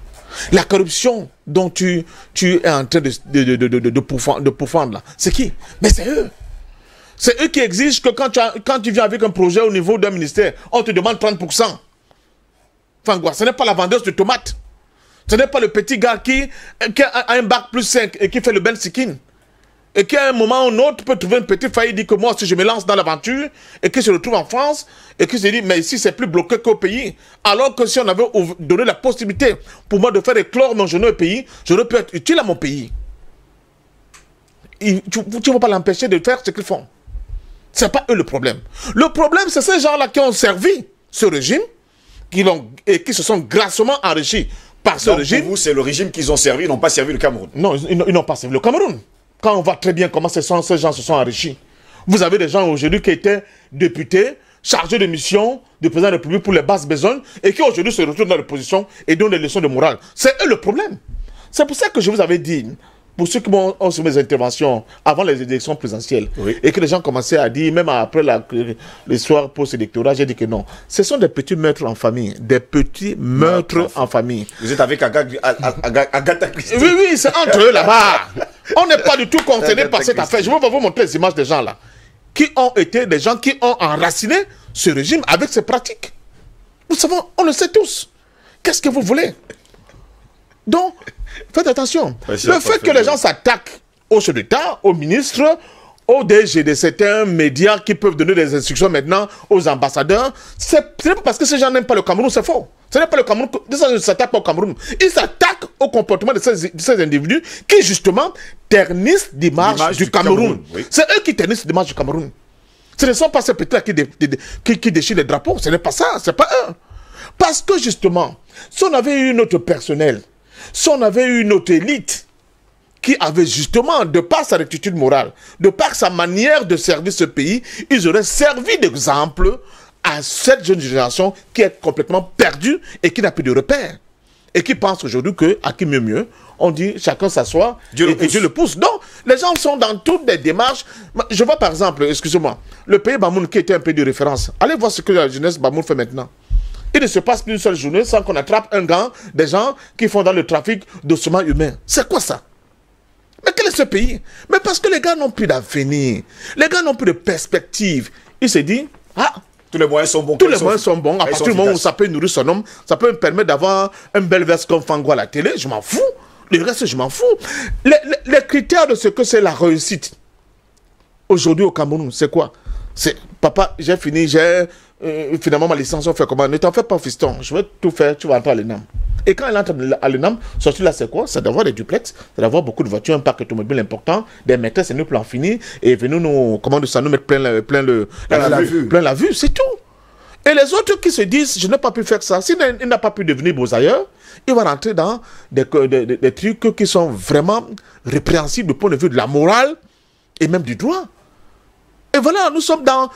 La corruption dont tu es en train de pourfendre là, c'est qui? Mais c'est eux. C'est eux qui exigent que quand tu viens avec un projet au niveau d'un ministère, on te demande 30%. Enfin, quoi, ce n'est pas la vendeuse de tomates. Ce n'est pas le petit gars qui a un bac plus 5 et qui fait le ben sikin. Et qui à un moment ou un autre peut trouver une petite faille et dit que moi, si je me lance dans l'aventure et que je le trouve en France et que je dis, mais ici, c'est plus bloqué qu'au pays. Alors que si on avait donné la possibilité pour moi de faire éclore mon jeune pays, j'aurais pu être utile à mon pays. Tu ne vas pas l'empêcher de faire ce qu'ils font. Ce n'est pas eux le problème. Le problème, c'est ces gens-là qui ont servi ce régime, qui se sont grassement enrichis par ce régime. Pour vous, c'est le régime qu'ils ont servi, ils n'ont pas servi le Cameroun. Non, ils n'ont pas servi le Cameroun. Quand on voit très bien comment ces gens se sont enrichis. Vous avez des gens aujourd'hui qui étaient députés, chargés de mission du président de la République pour les basses besognes, et qui aujourd'hui se retrouvent dans l'opposition et donnent des leçons de morale. C'est eux le problème. C'est pour ça que je vous avais dit, pour ceux qui ont suivi mes interventions avant les élections présidentielles, oui, et que les gens commençaient à dire, même après les soirs post-électorat, j'ai dit que non. Ce sont des petits meurtres en famille. Des petits meurtres en famille. Vous êtes avec Agatha Christie. Oui, oui, c'est entre eux là-bas. On n'est pas du tout concerné par cette affaire. Je vais vous montrer les images des gens là. Qui ont été des gens qui ont enraciné ce régime avec ses pratiques. Nous savons, on le sait tous. Qu'est-ce que vous voulez? Donc, faites attention. Le fait que les gens s'attaquent aux chefs d'État, aux ministres, aux DG de certains médias qui peuvent donner des instructions maintenant aux ambassadeurs, ce n'est pas parce que ces gens n'aiment pas le Cameroun, c'est faux. Ce n'est pas le Cameroun, ils ne s'attaquent pas au Cameroun. Ils s'attaquent au comportement de ces individus qui, justement, ternissent l'image du Cameroun. Oui. C'est eux qui ternissent l'image du Cameroun. Ce ne sont pas ces petits-là qui déchirent les drapeaux. Ce n'est pas ça, ce n'est pas eux. Parce que, justement, si on avait eu notre personnel, si on avait eu notre élite qui avait justement, de par sa rectitude morale, de par sa manière de servir ce pays, ils auraient servi d'exemple à cette jeune génération qui est complètement perdue et qui n'a plus de repères. Et qui pense aujourd'hui que, à qui mieux, on dit chacun s'assoit et Dieu le pousse. Donc, les gens sont dans toutes les démarches. Je vois par exemple, excusez-moi, le pays Bamoun qui était un pays de référence. Allez voir ce que la jeunesse Bamoun fait maintenant. Il ne se passe plus une seule journée sans qu'on attrape un gant des gens qui font dans le trafic d'ossements humains. C'est quoi ça? Mais quel est ce pays? Mais parce que les gars n'ont plus d'avenir. Les gars n'ont plus de perspective. Ils se disent, ah, Tous les moyens sont bons. Tous les moyens sont bons. À partir du moment où ça peut nourrir son homme, ça peut me permettre d'avoir un bel verse comme Fango à la télé, je m'en fous. Le reste, je m'en fous. Les critères de ce que c'est la réussite, aujourd'hui au Cameroun, c'est quoi? C'est, papa, j'ai fini, finalement ma licence, on fait comment? Ne t'en fais pas, fiston, je vais tout faire, tu vas entrer à l'ENAM. Et quand elle entre à l'ENAM, sortir là, c'est quoi? C'est d'avoir des duplex, c'est d'avoir beaucoup de voitures, un parc automobile important, des maîtresses, et nous plan fini, et venir nous, comment ça, nous mettre plein la vue, c'est tout. Et les autres qui se disent, je n'ai pas pu faire ça, s'il n'a pas pu devenir beaux-ailleurs, il va rentrer dans des trucs qui sont vraiment répréhensibles du point de vue de la morale et même du droit. Et voilà, nous sommes dans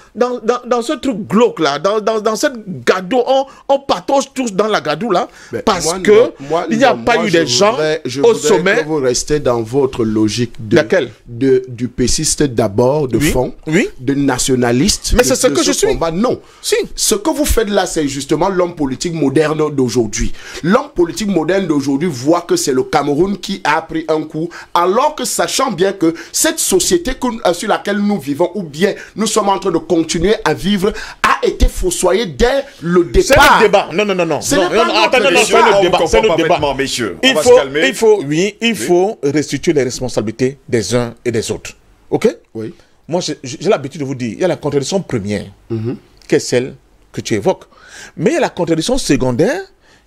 ce truc glauque là, dans cette gadoue, on patauge tous dans la gadoue là, parce qu'il n'y a pas eu des gens au sommet. Que vous restez dans votre logique du péciste d'abord, de fond, de nationaliste. Mais c'est ce que je suis. Non. Si. Ce que vous faites là, c'est justement l'homme politique moderne d'aujourd'hui. L'homme politique moderne d'aujourd'hui voit que c'est le Cameroun qui a pris un coup, alors que sachant bien que cette société sur laquelle nous vivons, ou bien nous sommes en train de continuer à vivre, a été fossoyée dès le départ. C'est le débat. Non. C'est le débat. C'est le débat. Messieurs, il faut restituer les responsabilités des uns et des autres. Ok? Oui. Moi, j'ai l'habitude de vous dire, il y a la contradiction première, qui est celle que tu évoques. Mais il y a la contradiction secondaire,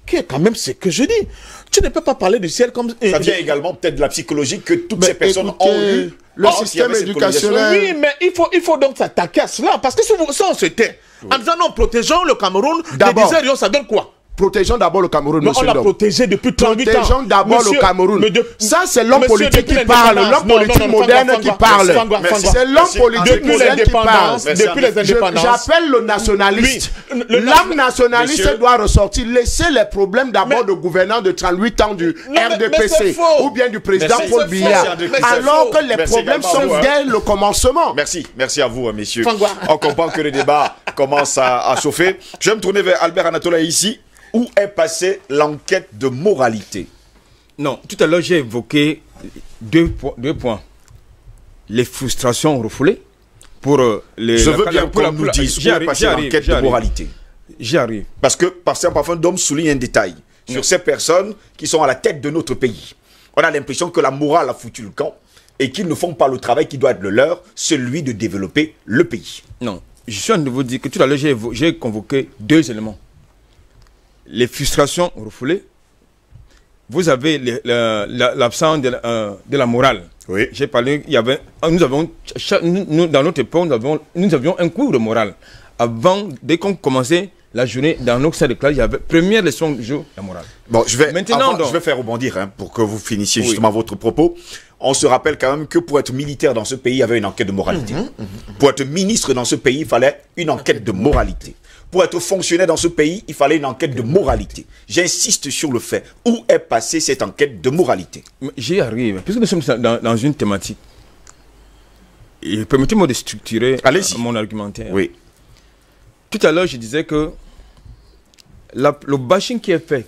qui est quand même ce que je dis. Tu ne peux pas parler du ciel comme... Ça vient également peut-être de la psychologie que toutes ces personnes ont eu. Le système éducationnel... Oui, mais il faut donc s'attaquer à cela. Parce que si on se tait, en disant non, protégeons le Cameroun, les diseurs, ça donne quoi? Protégeons d'abord le Cameroun, monsieur. On l'a protégé depuis 38 ans. Protégeons d'abord le Cameroun. Ça, c'est l'homme politique qui parle. L'homme politique moderne qui parle. C'est l'homme politique moderne qui parle. Depuis les indépendances. J'appelle le nationaliste. L'âme nationaliste doit ressortir. Laissez les problèmes d'abord de gouvernants de 38 ans du RDPC ou bien du président Paul Biya. Alors que les problèmes sont dès le commencement. Merci à vous, messieurs. On comprend que le débat commence à chauffer. Je vais me tourner vers Albert Anatola ici. Où est passée l'enquête de moralité? Non, tout à l'heure, j'ai évoqué deux points. Les frustrations refoulées pour les... Je veux bien qu'on nous dise où est passée l'enquête de moralité. J'y arrive. Parce que parfois, Dom souligne un détail sur ces personnes qui sont à la tête de notre pays. On a l'impression que la morale a foutu le camp et qu'ils ne font pas le travail qui doit être le leur, celui de développer le pays. Non, je suis en train de vous dire que tout à l'heure, j'ai convoqué deux éléments. Les frustrations refoulées, vous avez l'absence de la morale. Oui. J'ai parlé, nous, dans notre époque, nous avions un cours de morale. Avant, dès qu'on commençait la journée, dans nos salles de classe, il y avait première leçon du jour, la morale. Bon, je vais faire rebondir pour que vous finissiez justement votre propos. On se rappelle quand même que pour être militaire dans ce pays, il y avait une enquête de moralité. Pour être ministre dans ce pays, il fallait une enquête de moralité. Pour être fonctionnaire dans ce pays, il fallait une enquête de moralité. J'insiste sur le fait. Où est passée cette enquête de moralité? J'y arrive. Puisque nous sommes dans une thématique, permettez-moi de structurer mon argumentaire. Oui. Tout à l'heure, je disais que le bashing qui est fait,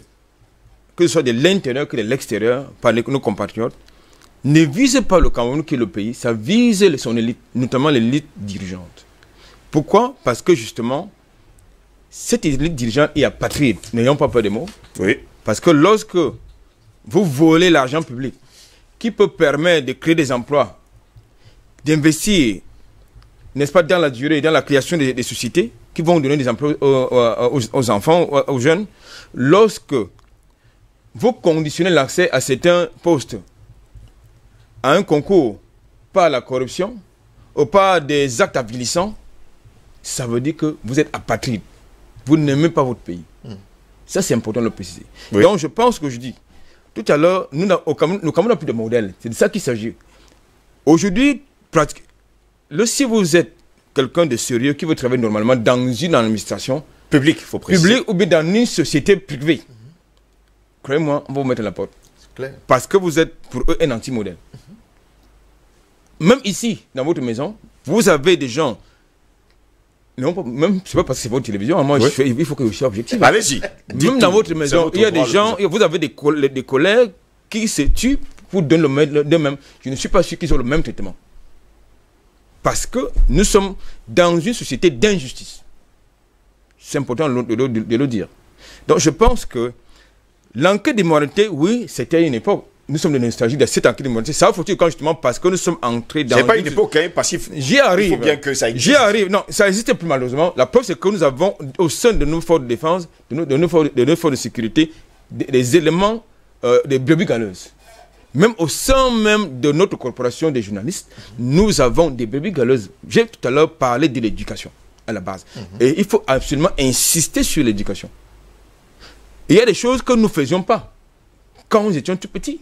que ce soit de l'intérieur que de l'extérieur, par nos compatriotes, ne vise pas le Cameroun qui est le pays, ça vise son élite, notamment l'élite dirigeante. Pourquoi? Parce que justement, cette élite dirigeante est apatride, n'ayons pas peur des mots. Oui. Parce que lorsque vous volez l'argent public, qui peut permettre de créer des emplois, d'investir, n'est-ce pas, dans la durée, dans la création des sociétés, qui vont donner des emplois aux enfants, aux jeunes, lorsque vous conditionnez l'accès à certains postes à un concours par la corruption ou par des actes avilissants, ça veut dire que vous êtes apatride. Vous n'aimez pas votre pays. Ça, c'est important de le préciser. Oui. Donc, je pense que je dis, tout à l'heure, au Cameroun n'a plus de modèle. C'est de ça qu'il s'agit. Aujourd'hui, si vous êtes quelqu'un de sérieux qui veut travailler normalement dans une administration publique, faut préciser, publique ou bien dans une société privée, croyez-moi, on va vous mettre à la porte. Clair. Parce que vous êtes pour eux un anti-modèle. Même ici, dans votre maison, vous avez des gens. Non, même c'est pas parce que c'est votre télévision, moi il faut que je sois objectif. Allez-y. Même dans votre maison, il y a des gens, vous avez des collègues qui se tuent pour donner d'eux-mêmes. Je ne suis pas sûr qu'ils ont le même traitement. Parce que nous sommes dans une société d'injustice. C'est important de le dire. Donc je pense que l'enquête d'immoralité, oui, c'était une époque. Nous sommes de nostalgie de cette enquête d'immoralité. Ça faut-il quand justement parce que nous sommes entrés dans... C'est pas une époque, hein, parce qu'il J'y arrive. faut bien que ça existe. J'y arrive. Non, ça n'existe plus malheureusement. La preuve, c'est que nous avons au sein de nos forces de défense, de nos forces de sécurité, des éléments, des brebis galeuses. Même au sein même de notre corporation des journalistes, nous avons des brebis galeuses. J'ai tout à l'heure parlé de l'éducation à la base. Et il faut absolument insister sur l'éducation. Il y a des choses que nous ne faisions pas quand nous étions tout petits.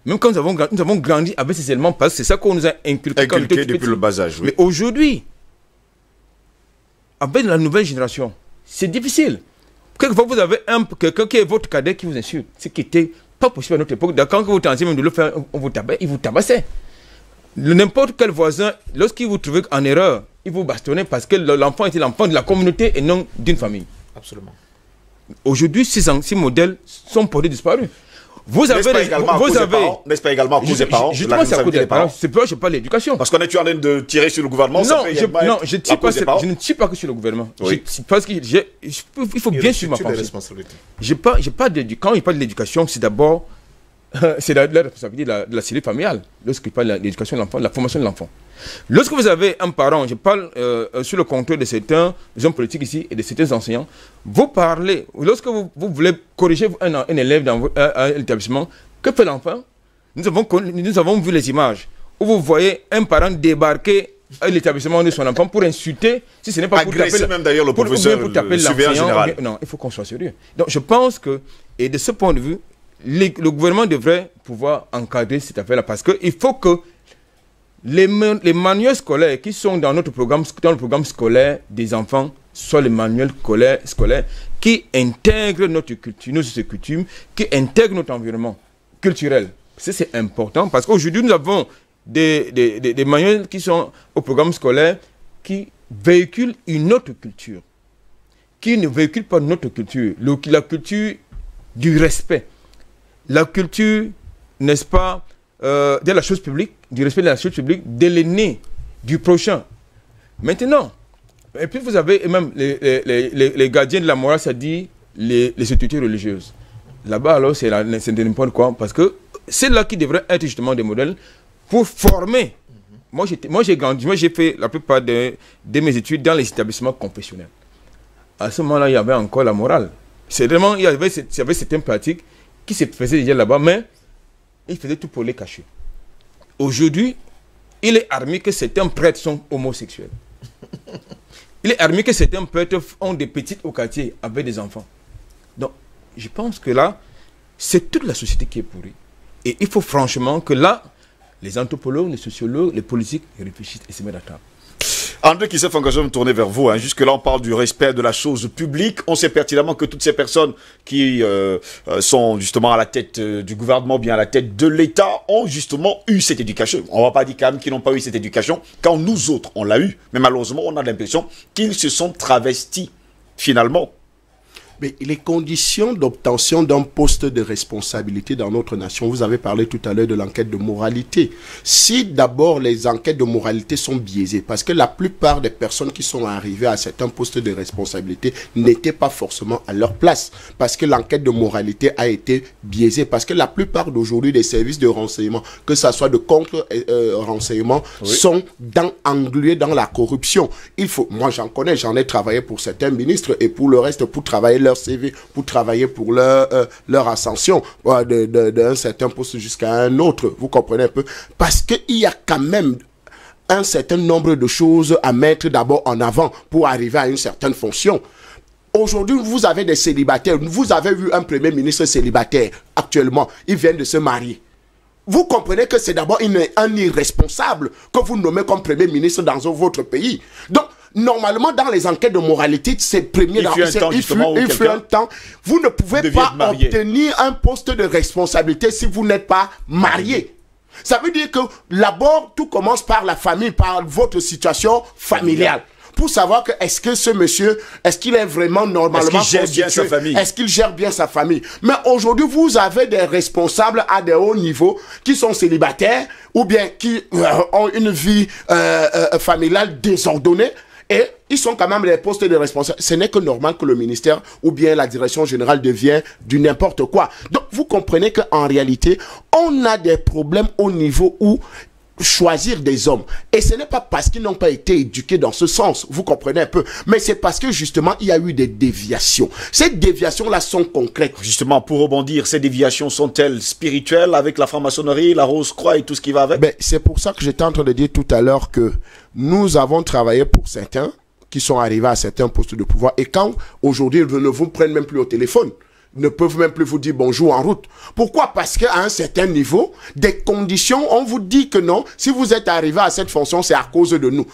Même quand nous avons grandi avec ces éléments, parce que c'est ça qu'on nous a inculqué depuis le bas âge. Oui. Mais aujourd'hui, avec la nouvelle génération, c'est difficile. Quelquefois, vous avez quelqu'un qui est votre cadet qui vous insulte. Ce qui n'était pas possible à notre époque. Quand vous tentiez même de le faire, il vous tabassait. N'importe quel voisin, lorsqu'il vous trouvait en erreur, il vous bastonnait parce que l'enfant était l'enfant de la communauté et non d'une famille. Absolument. Aujourd'hui, ces modèles sont portés disparus. N'est-ce pas également à cause des parents? Justement, c'est à cause des parents. C'est pourquoi je parle d'éducation. Parce qu'on est en train de tirer sur le gouvernement. Non, je ne tire pas que sur le gouvernement. Oui. Parce qu'il faut bien suivre ma pensée. Quand il parle de l'éducation, c'est d'abord c'est la responsabilité de la cellule familiale. Lorsqu'il parle de l'éducation de l'enfant, de la formation de l'enfant. Lorsque vous avez un parent, je parle sur le compteur de certains hommes politiques ici et de certains enseignants, vous parlez, lorsque vous voulez corriger un élève dans un établissement, que fait l'enfant? Nous avons vu les images où vous voyez un parent débarquer à l'établissement de son enfant pour insulter, si ce n'est pas pour taper même d'ailleurs le professeur, le surveillant général. Non, il faut qu'on soit sérieux. Donc je pense que, et de ce point de vue, le gouvernement devrait pouvoir encadrer cette affaire-là parce qu'il faut que les manuels scolaires qui sont dans le programme scolaire des enfants soient les manuels scolaires qui intègrent notre culture, nos coutumes, qui intègrent notre environnement culturel. C'est important parce qu'aujourd'hui, nous avons des manuels qui sont au programme scolaire qui véhiculent une autre culture, qui ne véhiculent pas notre culture, la culture du respect. La culture, n'est-ce pas, de la chose publique, du respect de la chose publique, de l'aîné, du prochain. Maintenant, et puis vous avez même les gardiens de la morale, c'est-à-dire les autorités religieuses. Là-bas, alors, c'est n'importe quoi, parce que c'est là qui devrait être justement des modèles pour former. Moi, j'ai grandi, j'ai fait la plupart de mes études dans les établissements confessionnels. À ce moment-là, il y avait encore la morale. C'est vraiment, il y avait certaines pratiques qui se faisaient déjà là-bas, mais il faisait tout pour les cacher. Aujourd'hui, il est admis que certains prêtres sont homosexuels. Il est admis que certains prêtres ont des petites au quartier avec des enfants. Donc, je pense que là, c'est toute la société qui est pourrie. Et il faut franchement que là, les anthropologues, les sociologues, les politiques réfléchissent et se mettent à table. André Kissef, je vais me tourner vers vous. Jusque-là, on parle du respect de la chose publique. On sait pertinemment que toutes ces personnes qui sont justement à la tête du gouvernement, bien à la tête de l'État, ont justement eu cette éducation. On ne va pas dire quand même qu'ils n'ont pas eu cette éducation, quand nous autres, on l'a eu. Mais malheureusement, on a l'impression qu'ils se sont travestis, finalement. Mais les conditions d'obtention d'un poste de responsabilité dans notre nation, vous avez parlé tout à l'heure de l'enquête de moralité. Si d'abord les enquêtes de moralité sont biaisées, parce que la plupart des personnes qui sont arrivées à certains postes de responsabilité n'étaient pas forcément à leur place, parce que l'enquête de moralité a été biaisée, parce que la plupart d'aujourd'hui des services de renseignement, que ce soit de contre-renseignement, sont englués dans la corruption. Moi j'en connais, j'en ai travaillé pour certains ministres et pour le reste, pour travailler leur CV, pour travailler pour leur ascension d'un certain poste jusqu'à un autre. Vous comprenez un peu? Parce qu'il y a quand même un certain nombre de choses à mettre d'abord en avant pour arriver à une certaine fonction. Aujourd'hui, vous avez des célibataires. Vous avez vu un premier ministre célibataire actuellement. Il vient de se marier. Vous comprenez que c'est d'abord un irresponsable que vous nommez comme premier ministre dans votre pays. Donc, normalement, dans les enquêtes de moralité, c'est premier. Il fut un temps. Vous ne pouvez pas obtenir un poste de responsabilité si vous n'êtes pas marié. Ça veut dire que d'abord, tout commence par la famille, par votre situation familiale. Pour savoir que est-ce que ce monsieur, est-ce qu'il est vraiment normalement constitué, est-ce qu'il gère bien sa famille. Mais aujourd'hui, vous avez des responsables à des hauts niveaux qui sont célibataires ou bien qui ont une vie familiale désordonnée. Et ils sont quand même les postes de responsable. Ce n'est que normal que le ministère ou bien la direction générale devienne du n'importe quoi. Donc, vous comprenez qu'en réalité, on a des problèmes au niveau où choisir des hommes. Et ce n'est pas parce qu'ils n'ont pas été éduqués dans ce sens, vous comprenez un peu, mais c'est parce que justement, il y a eu des déviations. Ces déviations-là sont concrètes. Justement, pour rebondir, ces déviations sont-elles spirituelles avec la franc-maçonnerie, la Rose-Croix et tout ce qui va avec? Ben, c'est pour ça que j'étais en train de dire tout à l'heure que nous avons travaillé pour certains qui sont arrivés à certains postes de pouvoir. Et quand aujourd'hui, ils ne vous prennent même plus au téléphone, ne peuvent même plus vous dire bonjour en route. Pourquoi? Parce qu'à un certain niveau, des conditions, on vous dit que non, si vous êtes arrivé à cette fonction, c'est à cause de nous.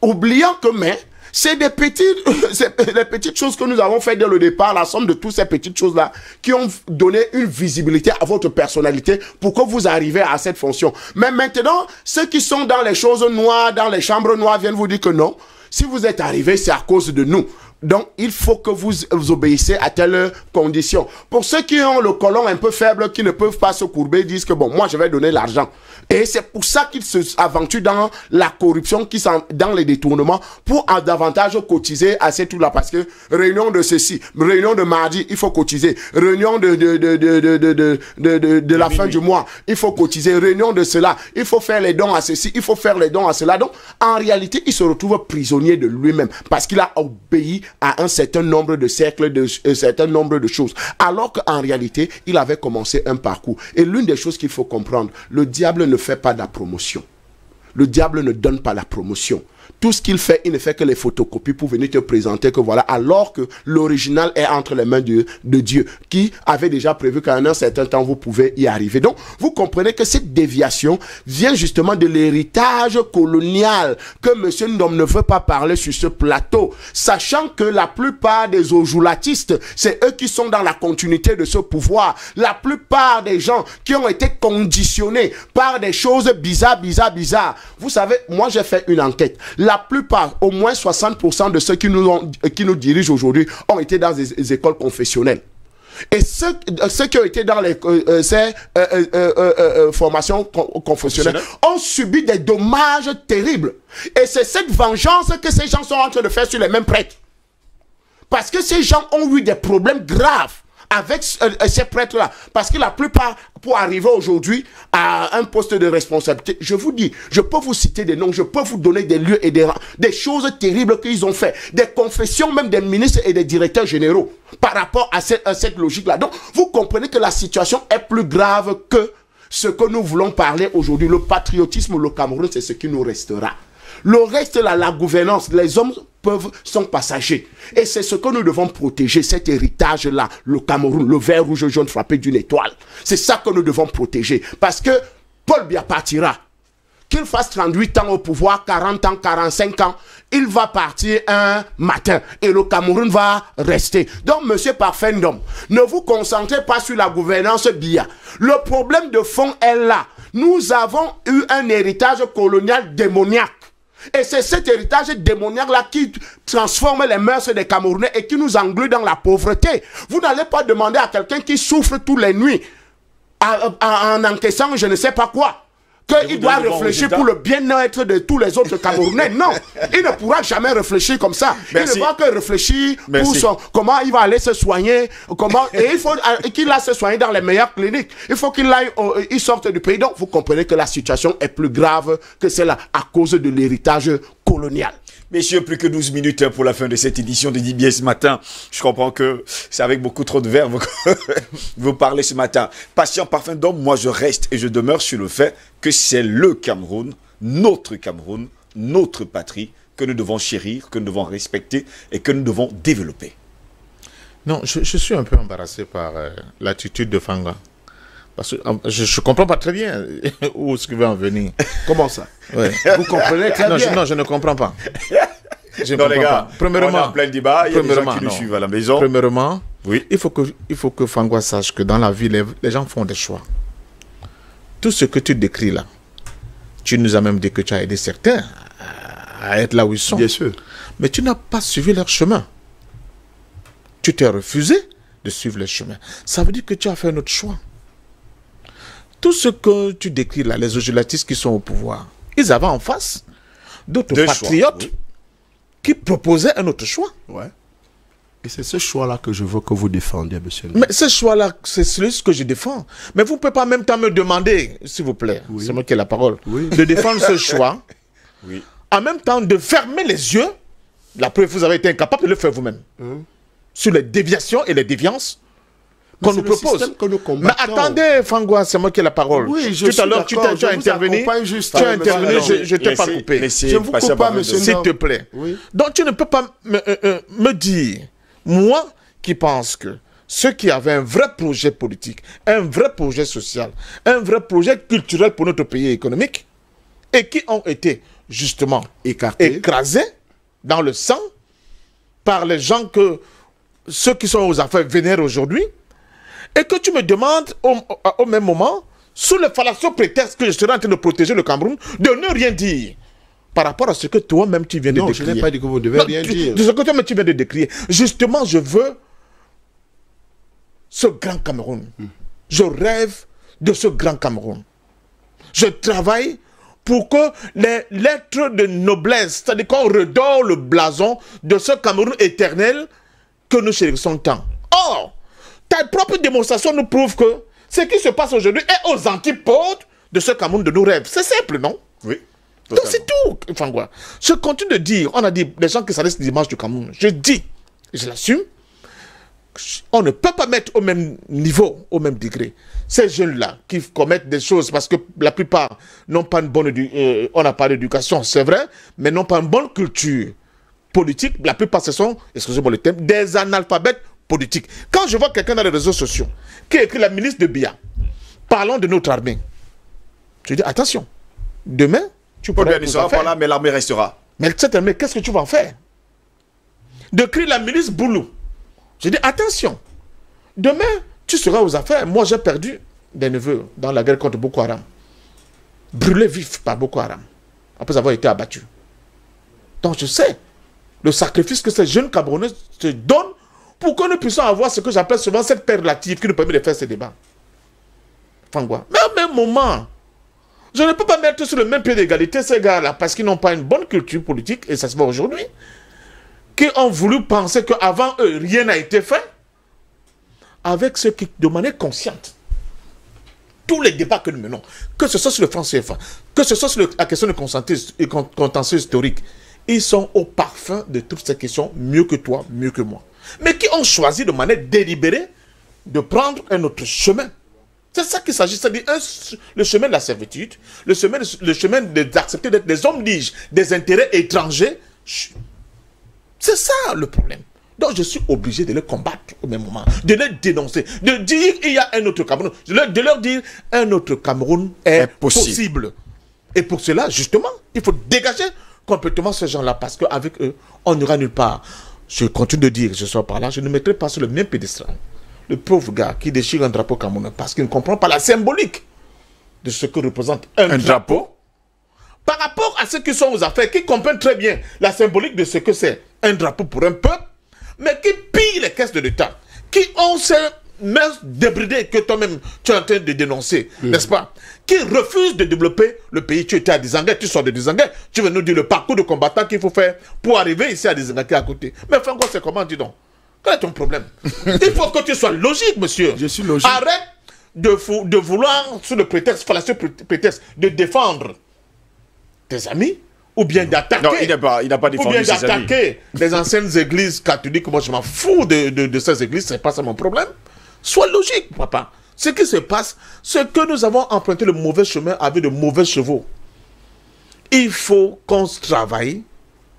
Oubliant que, mais, c'est des petites choses que nous avons fait dès le départ, la somme de toutes ces petites choses-là, qui ont donné une visibilité à votre personnalité pour que vous arrivez à cette fonction. Mais maintenant, ceux qui sont dans les choses noires, dans les chambres noires, viennent vous dire que non, si vous êtes arrivé, c'est à cause de nous. Donc, il faut que vous obéissez à telles conditions. Pour ceux qui ont le colon un peu faible, qui ne peuvent pas se courber, disent que bon, moi je vais donner l'argent. Et c'est pour ça qu'ils s'aventurent dans la corruption, dans les détournements, pour davantage cotiser à ces trucs-là. Parce que réunion de ceci, réunion de mardi, il faut cotiser. Réunion de la fin du mois, il faut cotiser. Réunion de cela, il faut faire les dons à ceci, il faut faire les dons à cela. Donc, en réalité, il se retrouve prisonnier de lui-même parce qu'il a obéi à un certain nombre de cercles, un certain nombre de choses. Alors qu'en réalité, il avait commencé un parcours. Et l'une des choses qu'il faut comprendre, le diable ne fait pas de la promotion. Le diable ne donne pas la promotion. Tout ce qu'il fait, il ne fait que les photocopies pour venir te présenter que voilà, alors que l'original est entre les mains de Dieu, qui avait déjà prévu qu'en un certain temps, vous pouvez y arriver. Donc, vous comprenez que cette déviation vient justement de l'héritage colonial que M. Ndom ne veut pas parler sur ce plateau, sachant que la plupart des ojulatistes, c'est eux qui sont dans la continuité de ce pouvoir. La plupart des gens qui ont été conditionnés par des choses bizarres. Vous savez, moi j'ai fait une enquête. La plupart, au moins 60% de ceux qui nous dirigent aujourd'hui ont été dans des écoles confessionnelles. Et ceux qui ont été dans ces formations confessionnelles ont subi des dommages terribles. Et c'est cette vengeance que ces gens sont en train de faire sur les mêmes prêtres. Parce que ces gens ont eu des problèmes graves avec ces prêtres-là. Parce que la plupart, pour arriver aujourd'hui à un poste de responsabilité, je vous dis, je peux vous citer des noms, je peux vous donner des lieux et des choses terribles qu'ils ont fait. Des confessions même des ministres et des directeurs généraux par rapport à cette logique-là. Donc, vous comprenez que la situation est plus grave que ce que nous voulons parler aujourd'hui. Le patriotisme, le Cameroun, c'est ce qui nous restera. Le reste, là, la gouvernance, les hommes sont passagers. Et c'est ce que nous devons protéger, cet héritage-là, le Cameroun, le vert, rouge, jaune frappé d'une étoile. C'est ça que nous devons protéger. Parce que Paul Biya partira. Qu'il fasse 38 ans au pouvoir, 40 ans, 45 ans, il va partir un matin. Et le Cameroun va rester. Donc, monsieur Parfait Ndom, ne vous concentrez pas sur la gouvernance Biya. Le problème de fond est là. Nous avons eu un héritage colonial démoniaque. Et c'est cet héritage démoniaque-là qui transforme les mœurs des Camerounais et qui nous englue dans la pauvreté. Vous n'allez pas demander à quelqu'un qui souffre toutes les nuits en encaissant je ne sais pas quoi, qu'il doit réfléchir pour le bien-être de tous les autres Camerounais. Non, il ne pourra jamais réfléchir comme ça. Merci. Il ne va que réfléchir pour comment il va aller se soigner, et il faut qu'il aille se soigner dans les meilleures cliniques. Il faut qu'il sorte du pays. Donc, vous comprenez que la situation est plus grave que celle-là à cause de l'héritage colonial. Messieurs, plus que 12 minutes pour la fin de cette édition de DBS ce matin. Je comprends que c'est avec beaucoup trop de verbe que vous parlez ce matin. Patient Parfait Ndom, moi je reste et je demeure sur le fait que c'est le Cameroun, notre patrie, que nous devons chérir, que nous devons respecter et que nous devons développer. Non, je suis un peu embarrassé par l'attitude de Fanga. Parce que je ne comprends pas très bien où est-ce qu'il veut en venir. Comment ça? Ouais. Vous comprenez très bien? Non, je ne comprends pas. Je non, les gars, premièrement, on est en plein débat, il y a des gens qui nous suivent à la maison. Premièrement, oui. il faut que Fangwa sache que dans la vie, les gens font des choix. Tout ce que tu décris là, tu nous as même dit que tu as aidé certains à être là où ils sont. Bien sûr. Mais tu n'as pas suivi leur chemin. Tu t'es refusé de suivre leur chemin. Ça veut dire que tu as fait un autre choix. Tout ce que tu décris là, les ojulatistes qui sont au pouvoir, ils avaient en face d'autres patriotes qui proposait un autre choix. Ouais. Et c'est ce choix-là que je veux que vous défendiez, monsieur. Mais ce choix-là, c'est celui que je défends. Mais vous ne pouvez pas en même temps me demander, s'il vous plaît, c'est moi qui ai la parole, de défendre ce choix, en même temps de fermer les yeux. La preuve, vous avez été incapable de le faire vous-même. Sur les déviations et les déviances qu'on nous propose. Mais attendez, Fangwa, c'est moi qui ai la parole. Oui, tout à l'heure, tu as intervenu. Je t'ai pas coupé. Je ne vous coupe pas, monsieur. S'il te plaît. Donc, tu ne peux pas me dire, moi qui pense que ceux qui avaient un vrai projet politique, un vrai projet social, un vrai projet culturel pour notre pays économique, et qui ont été justement écrasés dans le sang par les gens que ceux qui sont aux affaires vénèrent aujourd'hui, et que tu me demandes au même moment, sous le fallacieux prétexte que je serai en train de protéger le Cameroun, de ne rien dire par rapport à ce que toi-même tu viens de décrire. Non, je n'ai pas dit que vous devez rien dire. De ce que toi-même tu viens de décrire. Justement, je veux ce grand Cameroun. Je rêve de ce grand Cameroun. Je travaille pour que les lettres de noblesse, c'est-à-dire qu'on redore le blason de ce Cameroun éternel que nous chérissons tant. Or, ta propre démonstration nous prouve que ce qui se passe aujourd'hui est aux antipodes de ce Cameroun de nos rêves. C'est simple, non? Oui. Donc c'est tout, Fangwa. Je continue de dire, on a dit, les gens qui s'adressent l'image du Cameroun, je dis, je l'assume, on ne peut pas mettre au même niveau, au même degré, ces jeunes-là qui commettent des choses, parce que la plupart n'ont pas une bonne on n'a pas d'éducation, c'est vrai, mais n'ont pas une bonne culture politique. La plupart, ce sont, excusez-moi le thème, des analphabètes politiques. Quand je vois quelqu'un dans les réseaux sociaux qui écrit la ministre de Biya, parlons de notre armée, je dis, attention, demain, tu pourras ne sera pas là, mais l'armée restera. Mais cette armée, qu'est-ce que tu vas en faire? De crier la milice Boulou. Je dis, attention, demain, tu seras aux affaires. Moi, j'ai perdu des neveux dans la guerre contre Boko Haram. Brûlés vifs par Boko Haram, après avoir été abattus. Donc, je sais le sacrifice que ces jeunes Camerounais se donnent pour que nous puissions avoir ce que j'appelle souvent cette paix relative qui nous permet de faire ces débats. Fangwa. Mais au même moment, je ne peux pas mettre sur le même pied d'égalité ces gars-là parce qu'ils n'ont pas une bonne culture politique, et ça se voit aujourd'hui, qui ont voulu penser qu'avant eux, rien n'a été fait, avec ce qui, de manière consciente, tous les débats que nous menons, que ce soit sur le franc CFA, que ce soit sur la question de contentieux historique, ils sont au parfum de toutes ces questions, mieux que toi, mieux que moi. Mais qui ont choisi de manière délibérée de prendre un autre chemin. C'est ça qu'il s'agit, c'est-à-dire le chemin de la servitude, le chemin d'accepter d'être des hommes liges, des intérêts étrangers. C'est ça le problème. Donc je suis obligé de les combattre au même moment, de les dénoncer, de dire il y a un autre Cameroun, de leur dire un autre Cameroun est possible. Et pour cela, justement, il faut dégager complètement ces gens-là, parce qu'avec eux, on n'ira nulle part. Je continue de dire, je sors par là, je ne mettrai pas sur le même pédestal le pauvre gars qui déchire un drapeau camerounais parce qu'il ne comprend pas la symbolique de ce que représente un drapeau, par rapport à ceux qui sont aux affaires, qui comprennent très bien la symbolique de ce que c'est un drapeau pour un peuple, mais qui pillent les caisses de l'État, qui ont ces mœurs débridées que toi-même tu es en train de dénoncer, n'est-ce pas? Qui refusent de développer le pays. Tu étais à Dizangué, tu sors de Dizangué, tu veux nous dire le parcours de combattant qu'il faut faire pour arriver ici à Dizangué qui est à côté. Mais Franco, c'est comment, dis donc? Quel est ton problème? Il faut que tu sois logique, monsieur. Je suis logique. Arrête de vouloir, sous le prétexte, fallacieux prétexte, de défendre tes amis, ou bien d'attaquer. Non, il n'a pas défendu ses amis. Ou bien d'attaquer les anciennes églises catholiques. Moi, je m'en fous de ces églises, c'est pas ça mon problème. Sois logique, papa. Ce qui se passe, c'est que nous avons emprunté le mauvais chemin avec de mauvais chevaux. Il faut qu'on se travaille.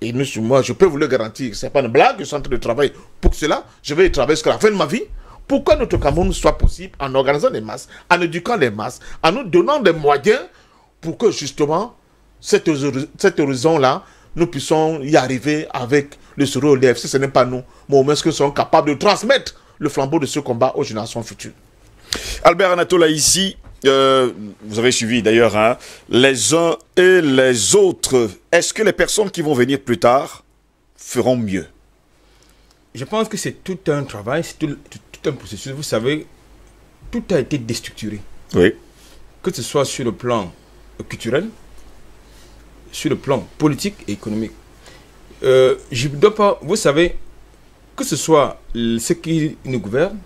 Et moi, je peux vous le garantir, ce n'est pas une blague, je suis en train de travailler pour cela. Je vais y travailler jusqu'à la fin de ma vie. Pourquoi notre Cameroun soit possible en organisant les masses, en éduquant les masses, en nous donnant des moyens pour que justement, cet horizon-là, nous puissions y arriver avec le sourire aux lèvres. Si ce n'est pas nous, mais au moins que nous sommes capables de transmettre le flambeau de ce combat aux générations futures. Albert Anatola ici, vous avez suivi d'ailleurs, hein, les uns et les autres. Est-ce que les personnes qui vont venir plus tard feront mieux? Je pense que c'est tout un travail, c'est tout un processus. Vous savez, tout a été déstructuré. Oui. Que ce soit sur le plan culturel, sur le plan politique et économique. je ne dois pas... Vous savez, que ce soit ceux qui nous gouvernent,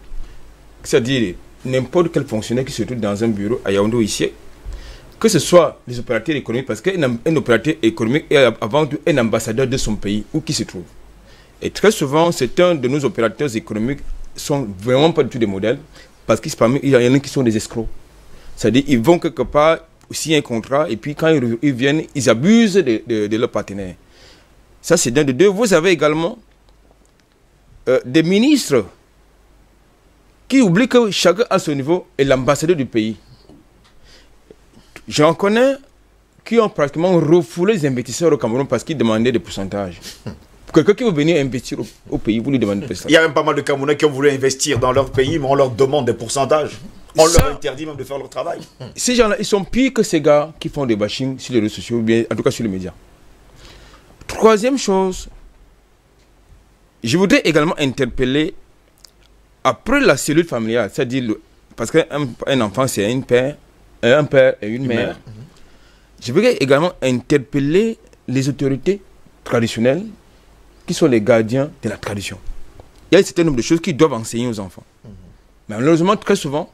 c'est-à-dire n'importe quel fonctionnaire qui se trouve dans un bureau à Yaoundé ou ici, que ce soit les opérateurs économiques, parce qu'un opérateur économique est avant tout un ambassadeur de son pays, où qu'il se trouve. Et très souvent, c'est un de nos opérateurs économiques sont vraiment pas du tout des modèles, parce qu'il y en a qui sont des escrocs. C'est-à-dire ils vont quelque part, signer un contrat, et puis quand ils viennent, ils abusent de leurs partenaires. Ça, c'est d'un de deux. Vous avez également des ministres qui oublient que chacun à son niveau est l'ambassadeur du pays. J'en connais qui ont pratiquement refoulé les investisseurs au Cameroun parce qu'ils demandaient des pourcentages. Quelqu'un qui veut venir investir au pays, vous lui demandez des pourcentages. Il y a même pas mal de Camerounais qui ont voulu investir dans leur pays, mais on leur demande des pourcentages. On leur interdit même de faire leur travail. Ces gens-là, ils sont pires que ces gars qui font des bashing sur les réseaux sociaux, ou bien en tout cas sur les médias. Troisième chose, je voudrais également interpeller, après la cellule familiale, c'est-à-dire, parce qu'un enfant c'est un père et une mère, je voudrais également interpeller les autorités traditionnelles qui sont les gardiens de la tradition. Il y a un certain nombre de choses qu'ils doivent enseigner aux enfants. Mais malheureusement, très souvent,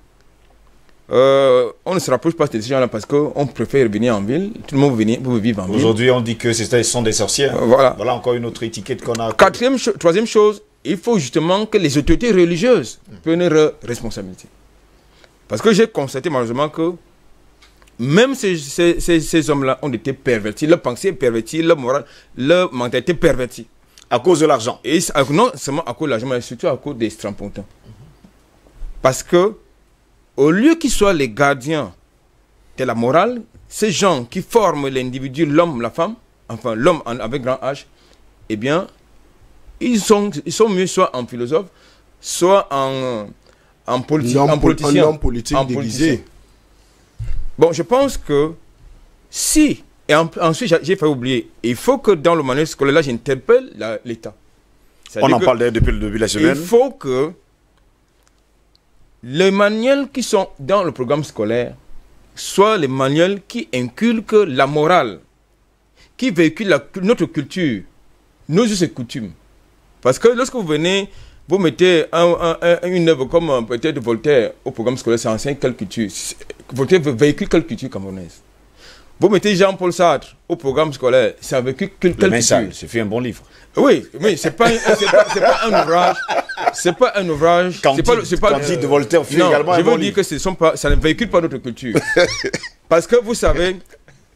on ne se rapproche pas de ces gens-là parce qu'on préfère venir en ville. Tout le monde veut vivre en ville. Aujourd'hui, on dit que ce sont des sorcières. Voilà. Voilà encore une autre étiquette qu'on a. Troisième chose, il faut justement que les autorités religieuses prennent leurs responsabilités. Parce que j'ai constaté malheureusement que même ces hommes-là ont été pervertis. Leur pensée est pervertie, leur morale, leur mentalité est pervertie. À cause de l'argent. Et non seulement à cause de l'argent, mais surtout à cause des strapontins. Parce que, au lieu qu'ils soient les gardiens de la morale, ces gens qui forment l'individu, l'homme, la femme, enfin l'homme avec grand H, eh bien, ils sont mieux soit en philosophe, soit en politicien. Un homme politique déguisé. Bon, je pense que si, et ensuite j'ai fait oublier, il faut que dans le manuel scolaire, là j'interpelle l'État. On en parle d'ailleurs depuis le début de la semaine. Il faut que les manuels qui sont dans le programme scolaire soient les manuels qui inculquent la morale, qui véhiculent notre culture, nos us et coutumes. Parce que lorsque vous venez, vous mettez une œuvre comme peut-être Voltaire au programme scolaire, ça enseigne quelle culture. Voltaire véhicule quelle culture camerounaise. Vous mettez Jean-Paul Sartre au programme scolaire, ça véhicule quelle culture. C'est fait un bon livre. Oui, mais c'est pas un ouvrage. C'est pas un ouvrage. Candide de Voltaire fait également un bon livre. Je veux dire que ça ne véhicule pas notre culture. Parce que vous savez,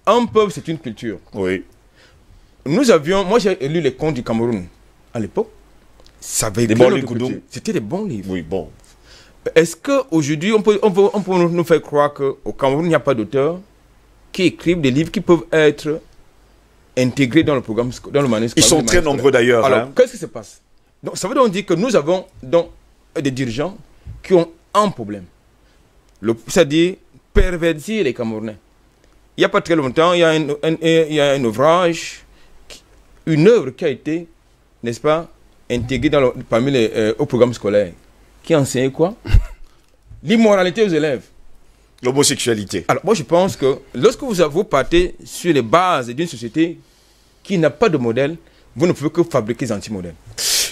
un peuple c'est une culture. Oui. Moi j'ai lu les contes du Cameroun à l'époque. Ça véhicule notre culture. C'était des bons livres. Oui, bon. Est-ce qu'aujourd'hui on peut nous faire croire qu'au Cameroun il n'y a pas d'auteurs qui écrivent des livres qui peuvent être intégrés dans le programme, dans le manuel scolaire? Ils sont très nombreux d'ailleurs. Alors, qu'est-ce qui se passe? Donc, ça veut donc dire que nous avons donc des dirigeants qui ont un problème. C'est-à-dire pervertir les Camerounais. Il n'y a pas très longtemps, il y a un ouvrage, une œuvre qui a été, n'est-ce pas, intégrée au programme scolaire. Qui enseigne quoi? L'immoralité aux élèves. L'homosexualité. Alors, moi, je pense que lorsque vous partez sur les bases d'une société qui n'a pas de modèle, vous ne pouvez que fabriquer des anti-modèles.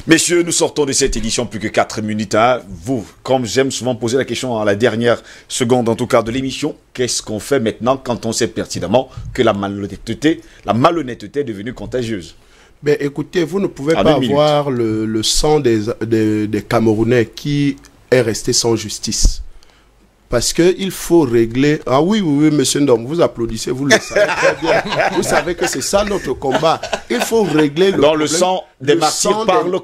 Messieurs, nous sortons de cette édition plus que 4 minutes. Hein. Vous, comme j'aime souvent poser la question à la dernière seconde, en tout cas, de l'émission, qu'est-ce qu'on fait maintenant quand on sait pertinemment que la malhonnêteté est devenue contagieuse? Ben, écoutez, vous ne pouvez pas avoir le sang des Camerounais qui est resté sans justice. Parce qu'il faut régler... Ah oui, monsieur Ndom, vous applaudissez, vous le savez très bien. Vous savez que c'est ça notre combat. Il faut régler le problème. Le sang des martyrs parle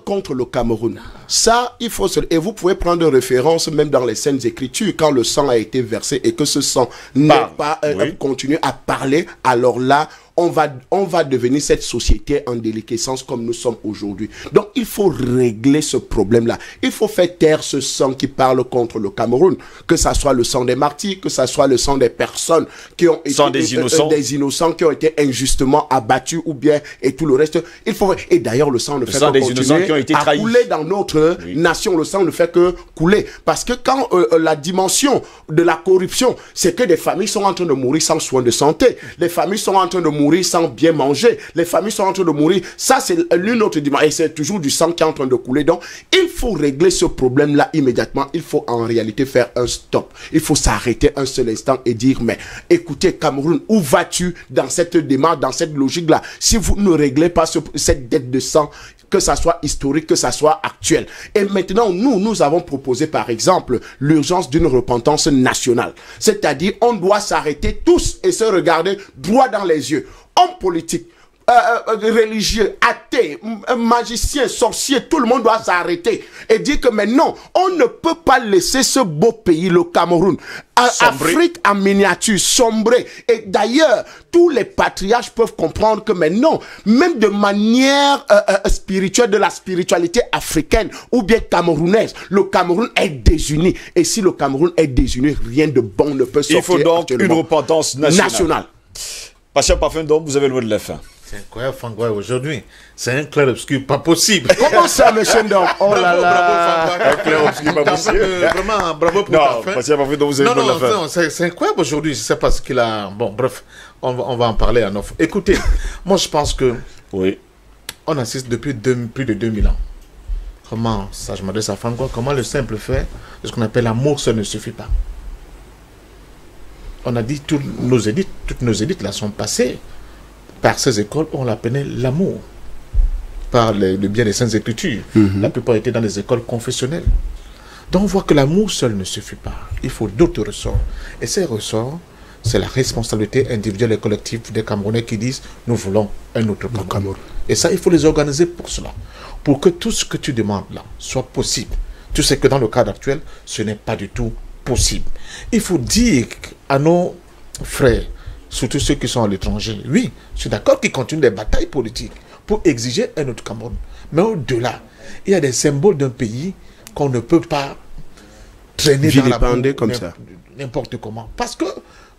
contre le Cameroun. Ça, il faut... Et vous pouvez prendre référence même dans les Saintes Écritures, quand le sang a été versé et que ce sang n'est pas continue à parler, alors là, on va devenir cette société en déliquescence comme nous sommes aujourd'hui. Donc, il faut régler ce problème-là. Il faut faire taire ce sang qui parle contre le Cameroun. Que ça soit le sang des martyrs, que ça soit le sang des personnes qui ont été... des innocents. Des innocents qui ont été injustement abattus ou bien... Et tout le reste. Il faut... Et d'ailleurs, le sang ne fait sang que des innocents qui ont été continuer à trahis. couler dans notre nation. Le sang ne fait que couler. Parce que quand la dimension de la corruption, c'est que des familles sont en train de mourir sans soins de santé. Les familles sont en train de mourir sans bien manger. Les familles sont en train de mourir. Ça, c'est l'une autre dimension. Et c'est toujours du sang qui est en train de couler. Donc, il faut régler ce problème-là immédiatement. Il faut en réalité faire un stop. Il faut s'arrêter un seul instant et dire, mais écoutez, Cameroun, où vas-tu dans cette démarche, dans cette logique-là? Si vous ne réglez pas cette dette de sang, que ça soit historique, que ça soit actuel. Et maintenant, nous avons proposé, par exemple, l'urgence d'une repentance nationale. C'est-à-dire, on doit s'arrêter tous et se regarder droit dans les yeux. Hommes politiques, religieux, athées, magiciens, sorciers, tout le monde doit s'arrêter et dire que maintenant, on ne peut pas laisser ce beau pays, le Cameroun, Afrique en miniature, sombrer. Et d'ailleurs, tous les patriarches peuvent comprendre que maintenant, même de manière spirituelle, de la spiritualité africaine ou bien camerounaise, le Cameroun est désuni. Et si le Cameroun est désuni, rien de bon ne peut sortir. Il faut donc une repentance nationale. Pasteur Parfum d'Homme, vous avez le mot de la fin. C'est incroyable, Fangoy, aujourd'hui. C'est un clair-obscur pas possible. Comment ça, monsieur Ndom? Oh là là. Bravo, Fangoy. Un clair-obscur pas possible. Vraiment, bravo pour ta fin. Pasteur Parfum d'Homme, vous avez le mot de la fin. Non, c'est incroyable aujourd'hui. Je ne sais pas ce qu'il a... Bon, bref, on va en parler en offre. Écoutez, moi, je pense que... Oui. On assiste depuis plus de 2000 ans. Comment, ça, je m'adresse à Fangoy, comment le simple fait de ce qu'on appelle l'amour, ça ne suffit pas. On a dit, toutes nos élites là sont passées par ces écoles, on l'appelait l'amour. Par le biais des Saintes Écritures. La plupart étaient dans les écoles confessionnelles. Donc on voit que l'amour seul ne suffit pas. Il faut d'autres ressorts. Et ces ressorts, c'est la responsabilité individuelle et collective des Camerounais qui disent, nous voulons un autre Cameroun. Et ça, il faut les organiser pour cela. Pour que tout ce que tu demandes là soit possible. Tu sais que dans le cadre actuel, ce n'est pas du tout possible. Il faut dire à nos frères, surtout ceux qui sont à l'étranger, oui, je suis d'accord qu'ils continuent des batailles politiques pour exiger un autre Cameroun. Mais au-delà, il y a des symboles d'un pays qu'on ne peut pas traîner dans la boue comme ça. N'importe comment. Parce que,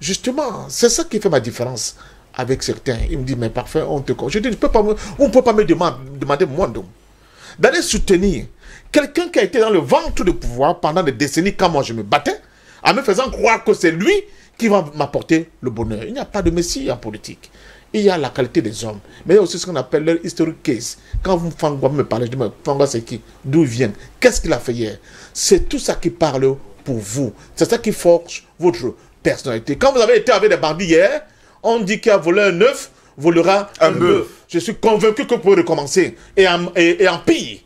justement, c'est ça qui fait ma différence avec certains. Ils me disent, mais parfait, on te... Je dis, on ne peut pas me demander, moi, donc, d'aller soutenir quelqu'un qui a été dans le ventre du pouvoir pendant des décennies quand moi je me battais, en me faisant croire que c'est lui qui va m'apporter le bonheur. Il n'y a pas de messie en politique. Il y a la qualité des hommes. Mais il y a aussi ce qu'on appelle leur historic case. Quand vous me parlez, je dis, Fangoy c'est qui? D'où il vient? Qu'est-ce qu'il a fait hier? C'est tout ça qui parle pour vous. C'est ça qui forge votre personnalité. Quand vous avez été avec des bandits hier, on dit qu'il a volé un œuf, volera un bœuf. Je suis convaincu que vous pouvez recommencer. Et en pire.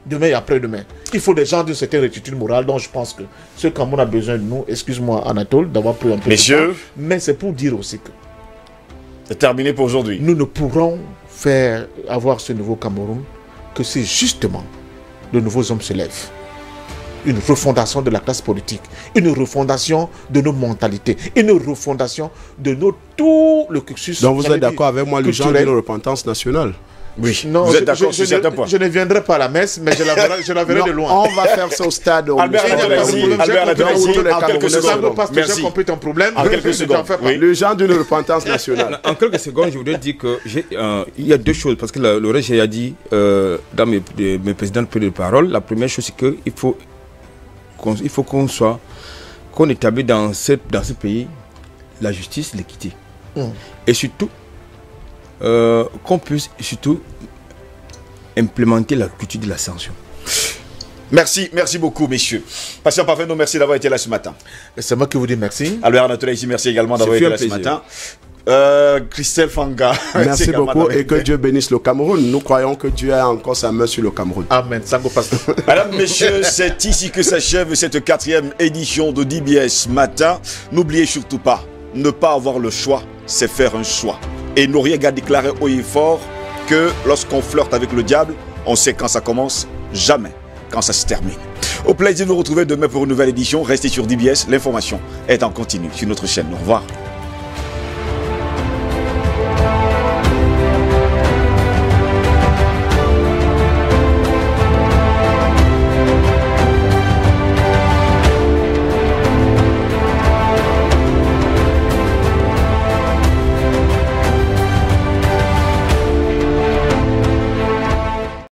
Demain et après-demain. Il faut des gens d'une certaine rectitude morale, donc je pense que ce Cameroun a besoin de nous, excuse-moi Anatole, d'avoir pris un peu de temps, mais c'est pour dire aussi que c'est terminé pour aujourd'hui. Nous ne pourrons avoir ce nouveau Cameroun que si justement de nouveaux hommes se lèvent. Une refondation de la classe politique, une refondation de nos mentalités, une refondation de tout le cursus. Donc vous êtes d'accord avec moi, le genre de repentance nationale? Oui, non, vous êtes d'accord sur certains points. Je ne viendrai pas à la messe, mais je la verrai de loin. On va faire ça au stade. Albert, en quelques secondes. Merci. J'ai compris ton problème. En quelques secondes. Le genre d'une repentance nationale. En quelques secondes, je voudrais dire qu'il y a deux choses. Parce que le reste, j'ai dit dans mes précédentes prises de parole. La première chose, c'est qu'il faut qu'on établisse dans ce pays la justice, l'équité. Et surtout, qu'on puisse surtout implémenter la culture de la sanction. Merci beaucoup, messieurs. Pasteur Parfum d'Homme, merci d'avoir été là ce matin. C'est moi qui vous dis merci. Albert Anatole ici, merci également d'avoir été là ce matin. Christelle Fanga. Merci beaucoup et que Dieu bénisse le Cameroun. Nous croyons que Dieu a encore sa main sur le Cameroun. Amen. Mesdames, messieurs, c'est ici que s'achève cette 4e édition de DBS Matin. N'oubliez surtout pas, ne pas avoir le choix, c'est faire un choix. Et Noriega a déclaré haut et fort que lorsqu'on flirte avec le diable, on sait quand ça commence, jamais quand ça se termine. Au plaisir de nous retrouver demain pour une nouvelle édition. Restez sur DBS, l'information est en continu sur notre chaîne. Au revoir.